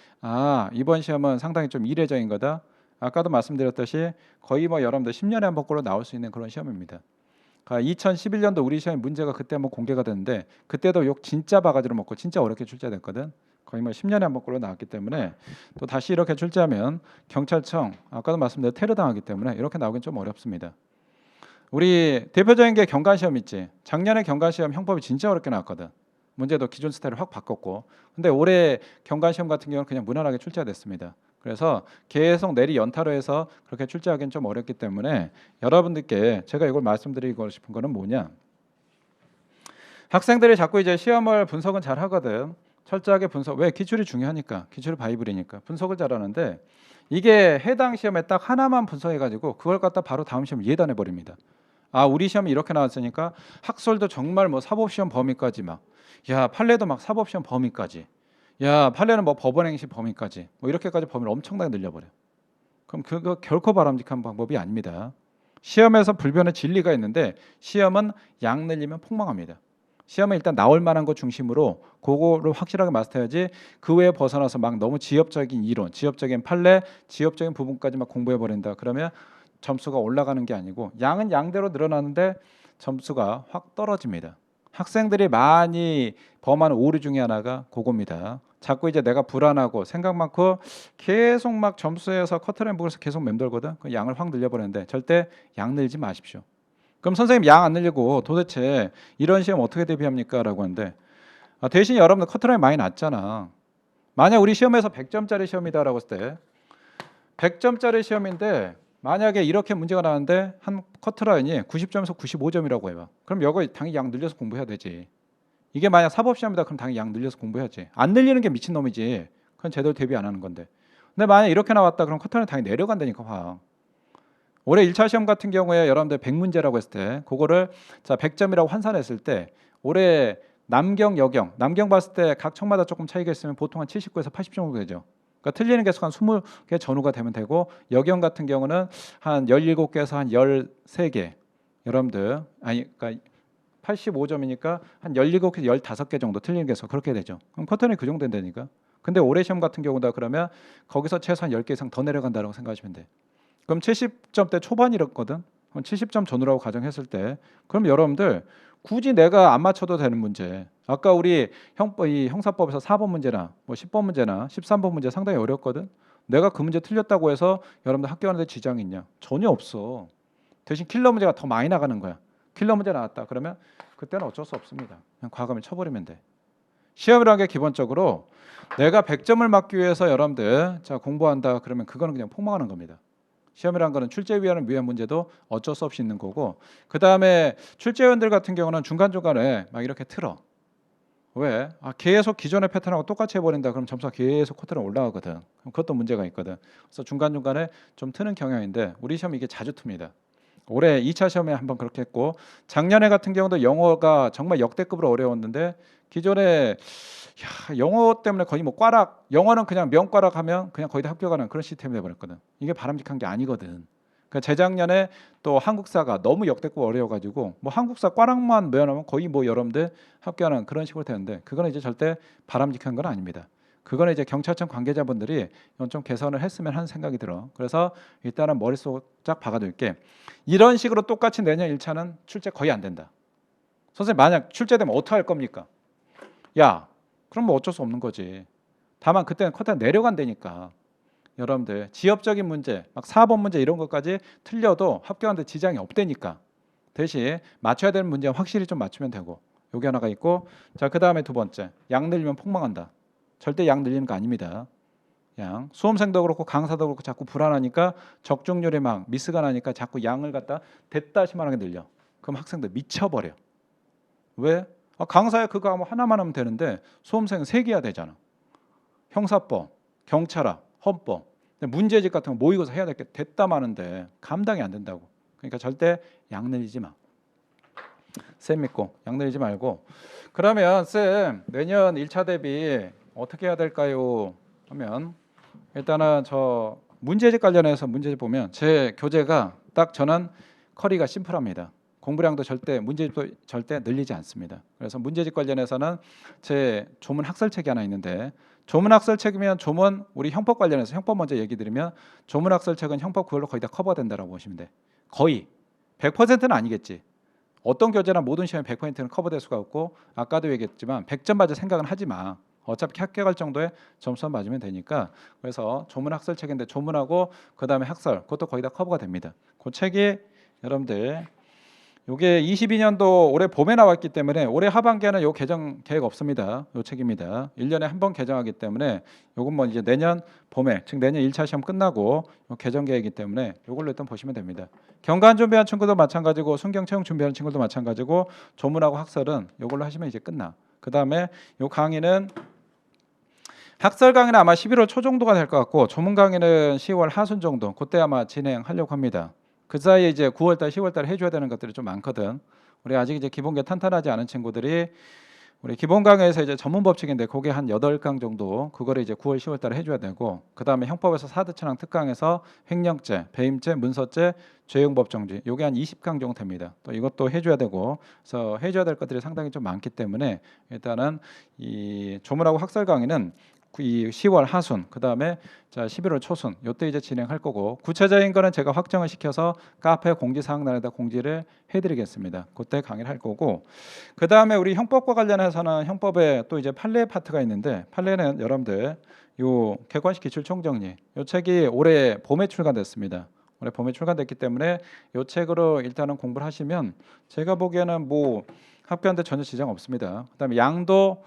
이번 시험은 상당히 좀 이례적인 거다. 아까도 말씀드렸듯이 거의 뭐 여러분들 10년에 한 번꼴로 나올 수 있는 그런 시험입니다. 2011년도 우리 시험 문제가 그때 한번 공개가 됐는데, 그때도 욕 진짜 바가지로 먹고 진짜 어렵게 출제됐거든. 거의 뭐 10년에 한 번꼴로 나왔기 때문에, 또 다시 이렇게 출제하면 경찰청 아까도 말씀드린 테러 당하기 때문에 이렇게 나오긴 좀 어렵습니다. 우리 대표적인 게 경관시험 있지. 작년에 경관시험 형법이 진짜 어렵게 나왔거든. 문제도 기존 스타일을 확 바꿨고, 근데 올해 경관시험 같은 경우는 그냥 무난하게 출제가 됐습니다. 그래서 계속 내리 연타로 해서 그렇게 출제하기는 좀 어렵기 때문에, 여러분들께 제가 이걸 말씀드리고 싶은 거는 뭐냐, 학생들이 자꾸 이제 시험을 분석은 잘 하거든. 철저하게 분석, 왜? 기출이 중요하니까, 기출이 바이블이니까 분석을 잘하는데, 이게 해당 시험에 딱 하나만 분석해가지고 그걸 갖다 바로 다음 시험 예단해 버립니다. 우리 시험이 이렇게 나왔으니까 학설도 정말 뭐 사법시험 범위까지 막, 판례도 막 사법시험 범위까지, 판례는 뭐 법원행시 범위까지, 뭐 이렇게까지 범위를 엄청나게 늘려버려. 그럼 그거 결코 바람직한 방법이 아닙니다. 시험에서 불변의 진리가 있는데, 시험은 양 늘리면 폭망합니다. 시험은 일단 나올 만한 거 중심으로 그거를 확실하게 마스터해야지, 그 외에 벗어나서 막 너무 지엽적인 이론, 지엽적인 판례, 지엽적인 부분까지 막 공부해 버린다 그러면 점수가 올라가는 게 아니고 양은 양대로 늘어나는데 점수가 확 떨어집니다. 학생들이 많이 범하는 오류 중에 하나가 그겁니다. 자꾸 이제 내가 불안하고 생각 많고 계속 막 점수에서 커트라인북에서 계속 맴돌거든. 그 양을 확 늘려버리는데 절대 양 늘지 마십시오. 그럼 선생님 양 안 늘리고 도대체 이런 시험 어떻게 대비합니까? 라고 하는데 대신 여러분들 커트라인 많이 낮잖아. 만약 우리 시험에서 100점짜리 시험이다라고 했을 때 100점짜리 시험인데 만약에 이렇게 문제가 나왔는데 한 커트라인이 90점에서 95점이라고 해봐. 그럼 여기 당연히 양 늘려서 공부해야 되지. 이게 만약 사법시험이다 그럼 당연히 양 늘려서 공부해야지. 안 늘리는 게 미친놈이지. 그건 제대로 대비 안 하는 건데. 근데 만약 이렇게 나왔다 그럼 커트라인 당연히 내려간다니까 봐. 올해 1차 시험 같은 경우에 여러분들 100문제라고 했을 때 그거를 자 100점이라고 환산했을 때 올해 남경, 여경, 남경 봤을 때 각 청마다 조금 차이가 있으면 보통 한 79에서 80 정도 되죠. 그러니까 틀리는 개수가 한 20개 전후가 되면 되고 여경 같은 경우는 한 17개에서 한 13개. 여러분들 아니 그러니까 85점이니까 한 17개, 15개 정도 틀리는 개수 그렇게 되죠. 그럼 커트는 그 정도 된다니까. 근데 올해 시험 같은 경우다 그러면 거기서 최소한 10개 이상 더 내려간다고 생각하시면 돼. 그럼 70점대 초반이었거든. 그럼 70점 전후라고 가정했을 때 그럼 여러분들 굳이 내가 안 맞춰도 되는 문제. 아까 우리 이 형사법에서 4번 문제나 뭐 10번 문제나 13번 문제 상당히 어렵거든. 내가 그 문제 틀렸다고 해서 여러분들 학교하는데 지장이 있냐? 전혀 없어. 대신 킬러 문제가 더 많이 나가는 거야. 킬러 문제 나왔다. 그러면 그때는 어쩔 수 없습니다. 그냥 과감히 쳐버리면 돼. 시험이라는 게 기본적으로 내가 100점을 맞기 위해서 여러분들 자 공부한다 그러면 그거는 그냥 폭망하는 겁니다. 시험이라는 거는 출제위원을 위한 문제도 어쩔 수 없이 있는 거고 그 다음에 출제위원들 같은 경우는 중간중간에 막 이렇게 틀어. 왜? 계속 기존의 패턴하고 똑같이 해버린다 그럼 점수가 계속 코트로 올라가거든. 그럼 그것도 문제가 있거든. 그래서 중간중간에 좀 트는 경향인데 우리 시험 이게 자주 틉니다. 올해 2차 시험에 한번 그렇게 했고 작년에 같은 경우도 영어가 정말 역대급으로 어려웠는데 기존에 영어 때문에 거의 뭐 꽈락 영어는 그냥 명꽈락 하면 그냥 거의 다 합격하는 그런 시스템이 돼버렸거든. 이게 바람직한 게 아니거든. 그러니까 재작년에 또 한국사가 너무 역대급 어려워가지고 뭐 한국사 꽈락만 면하면 거의 뭐 여러분들 합격하는 그런 식으로 되는데 그거는 이제 절대 바람직한 건 아닙니다. 그거는 이제 경찰청 관계자분들이 이건 좀 개선을 했으면 하는 생각이 들어. 그래서 일단은 머릿속 쫙 박아둘게. 이런 식으로 똑같이 내년 1차는 출제 거의 안 된다. 선생님 만약 출제되면 어떻게 할 겁니까? 야 그럼 뭐 어쩔 수 없는 거지. 다만 그때는 커트가 내려간다니까. 여러분들 지엽적인 문제 막 4번 문제 이런 것까지 틀려도 합격하는데 지장이 없다니까. 대신 맞춰야 되는 문제는 확실히 좀 맞추면 되고 여기 하나가 있고 자 그 다음에 두 번째 양 늘리면 폭망한다. 절대 양 늘리는 거 아닙니다. 양 수험생도 그렇고 강사도 그렇고 자꾸 불안하니까 적중률이 막 미스가 나니까 자꾸 양을 갖다 됐다 시만하게 늘려. 그럼 학생들 미쳐버려. 왜? 강사야 그거 하나만 하면 되는데 수험생은 3개 해야 되잖아. 형사법, 경찰학, 헌법. 문제집 같은 거 모의고사 해야 될 게 됐다 마는데 감당이 안 된다고. 그러니까 절대 양 늘리지 마. 쌤 믿고 양 늘리지 말고 그러면 쌤 내년 1차 대비 어떻게 해야 될까요? 하면 일단은 저 문제집 관련해서 문제집 보면 제 교재가 딱 저는 커리가 심플합니다. 공부량도 절대 문제집도 절대 늘리지 않습니다. 그래서 문제집 관련해서는 제 조문 학설책이 하나 있는데 조문 학설책이면 조문 우리 형법 관련해서 형법 먼저 얘기 드리면 조문 학설책은 형법 그걸로 거의 다 커버된다라고 보시면 돼. 거의 100%는 아니겠지. 어떤 교재나 모든 시험에 100%는 커버될 수가 없고 아까도 얘기했지만 100점 맞을 생각은 하지 마. 어차피 합격할 정도의 점수만 맞으면 되니까 그래서 조문 학설 책인데 조문하고 그 다음에 학설 그것도 거의 다 커버가 됩니다. 그 책이 여러분들 요게 22년도 올해 봄에 나왔기 때문에 올해 하반기에는 요 개정 계획 없습니다. 요 책입니다. 1년에 한 번 개정하기 때문에 요건 뭐 이제 내년 봄에 즉 내년 1차 시험 끝나고 요 개정 계획이기 때문에 요걸로 일단 보시면 됩니다. 경관 준비한 친구도 마찬가지고 순경 채용 준비하는 친구도 마찬가지고 조문하고 학설은 요걸로 하시면 이제 끝나. 그 다음에 요 강의는 학설 강의는 아마 11월 초 정도가 될 것 같고 조문 강의는 10월 하순 정도 그때 아마 진행하려고 합니다. 그 사이에 이제 9월달, 10월달 해줘야 되는 것들이 좀 많거든. 우리 아직 이제 기본계 탄탄하지 않은 친구들이 우리 기본 강의에서 이제 전문 법칙인데 그게 한 8강 정도 그거를 이제 9월, 10월달에 해줘야 되고 그 다음에 형법에서 4대 천왕 특강에서 횡령죄, 배임죄, 문서죄, 죄용법정지 요게 한 20강 정도 됩니다. 또 이것도 해줘야 되고 그래서 해줘야 될 것들이 상당히 좀 많기 때문에 일단은 이 조문하고 학설 강의는 이 10월 하순, 그다음에 자 11월 초순 요때 이제 진행할 거고 구체적인 거는 제가 확정을 시켜서 카페 공지사항란에다 공지를 해드리겠습니다. 그때 강의를 할 거고 그다음에 우리 형법과 관련해서는 형법에 또 이제 판례 파트가 있는데 판례는 여러분들 요 객관식 기출총정리 요 책이 올해 봄에 출간됐습니다. 올해 봄에 출간됐기 때문에 요 책으로 일단은 공부를 하시면 제가 보기에는 뭐 합격하는데 전혀 지장 없습니다. 그다음에 양도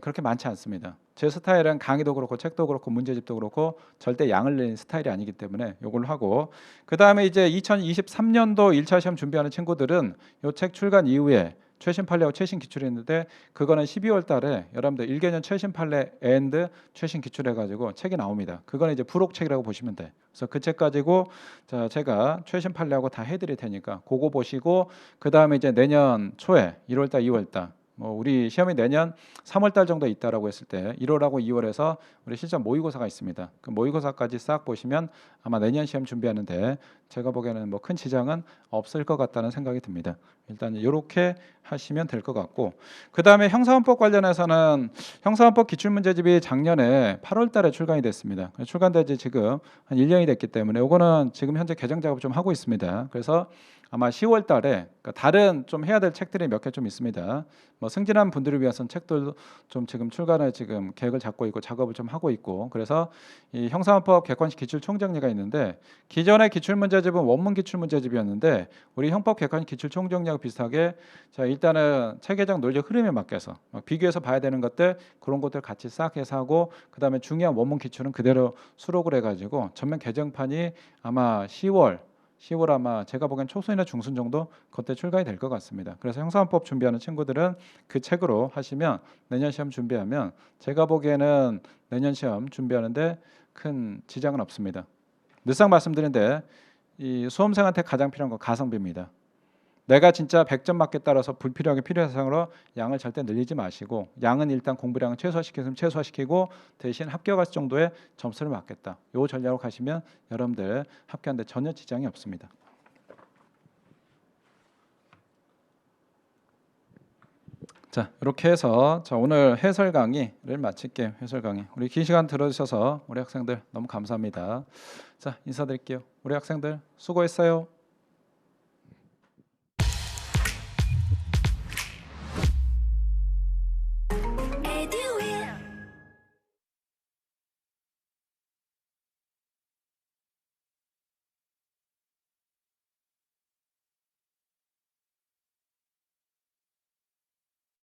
그렇게 많지 않습니다. 제 스타일은 강의도 그렇고 책도 그렇고 문제집도 그렇고 절대 양을 내는 스타일이 아니기 때문에 요걸로 하고 그다음에 이제 2023년도 1차 시험 준비하는 친구들은 요 책 출간 이후에 최신 판례하고 최신 기출이 있는데 그거는 12월 달에 여러분들 1개년 최신 판례 앤드 최신 기출 해가지고 책이 나옵니다. 그거는 이제 부록책이라고 보시면 돼. 그래서 그 책 가지고 자 제가 최신 판례하고 다 해드릴 테니까 그거 보시고 그 다음에 이제 내년 초에 1월 달, 2월 달 뭐 우리 시험이 내년 3월 달 정도 있다라고 했을 때 1월하고 2월에서 우리 실전 모의고사가 있습니다. 그 모의고사까지 싹 보시면 아마 내년 시험 준비하는데 제가 보기에는 뭐 큰 지장은 없을 것 같다는 생각이 듭니다. 일단 이렇게 하시면 될 것 같고 그 다음에 형사헌법 관련해서는 형사헌법 기출문제집이 작년에 8월 달에 출간이 됐습니다. 출간된 지 지금 한 1년이 됐기 때문에 이거는 지금 현재 개정 작업 좀 하고 있습니다. 그래서 아마 10월 달에 그러니까 다른 좀 해야 될 책들이 몇 개 좀 있습니다. 뭐 승진한 분들을 위해서는 책들도 좀 지금 출간을 지금 계획을 잡고 있고 작업을 좀 하고 있고 그래서 이 형사헌법 객관식 기출총정리가 있는데 기존의 기출문제집은 원문 기출문제집이었는데 우리 형법 객관식 기출총정리하고 비슷하게 자 일단은 체계적 논리적 흐름에 맡겨서 비교해서 봐야 되는 것들 그런 것들 같이 싹 해서 하고 그다음에 중요한 원문 기출은 그대로 수록을 해가지고 전면 개정판이 아마 10월 아마 제가 보기엔 초순이나 중순 정도 그때 출간이 될 것 같습니다. 그래서 형사헌법 준비하는 친구들은 그 책으로 하시면 내년 시험 준비하면 제가 보기에는 내년 시험 준비하는데 큰 지장은 없습니다. 늘상 말씀드린데 이 수험생한테 가장 필요한 건 가성비입니다. 내가 진짜 100점 맞게 따라서 불필요하게 필요한 사항으로 양을 절대 늘리지 마시고 양은 일단 공부량을 최소화시키면 최소화시키고 대신 합격할 정도의 점수를 맞겠다. 이 전략으로 가시면 여러분들 합격하는데 전혀 지장이 없습니다. 자 이렇게 해서 자, 오늘 해설 강의를 마칠게요. 해설 강의 우리 긴 시간 들어주셔서 우리 학생들 너무 감사합니다. 자 인사드릴게요. 우리 학생들 수고했어요.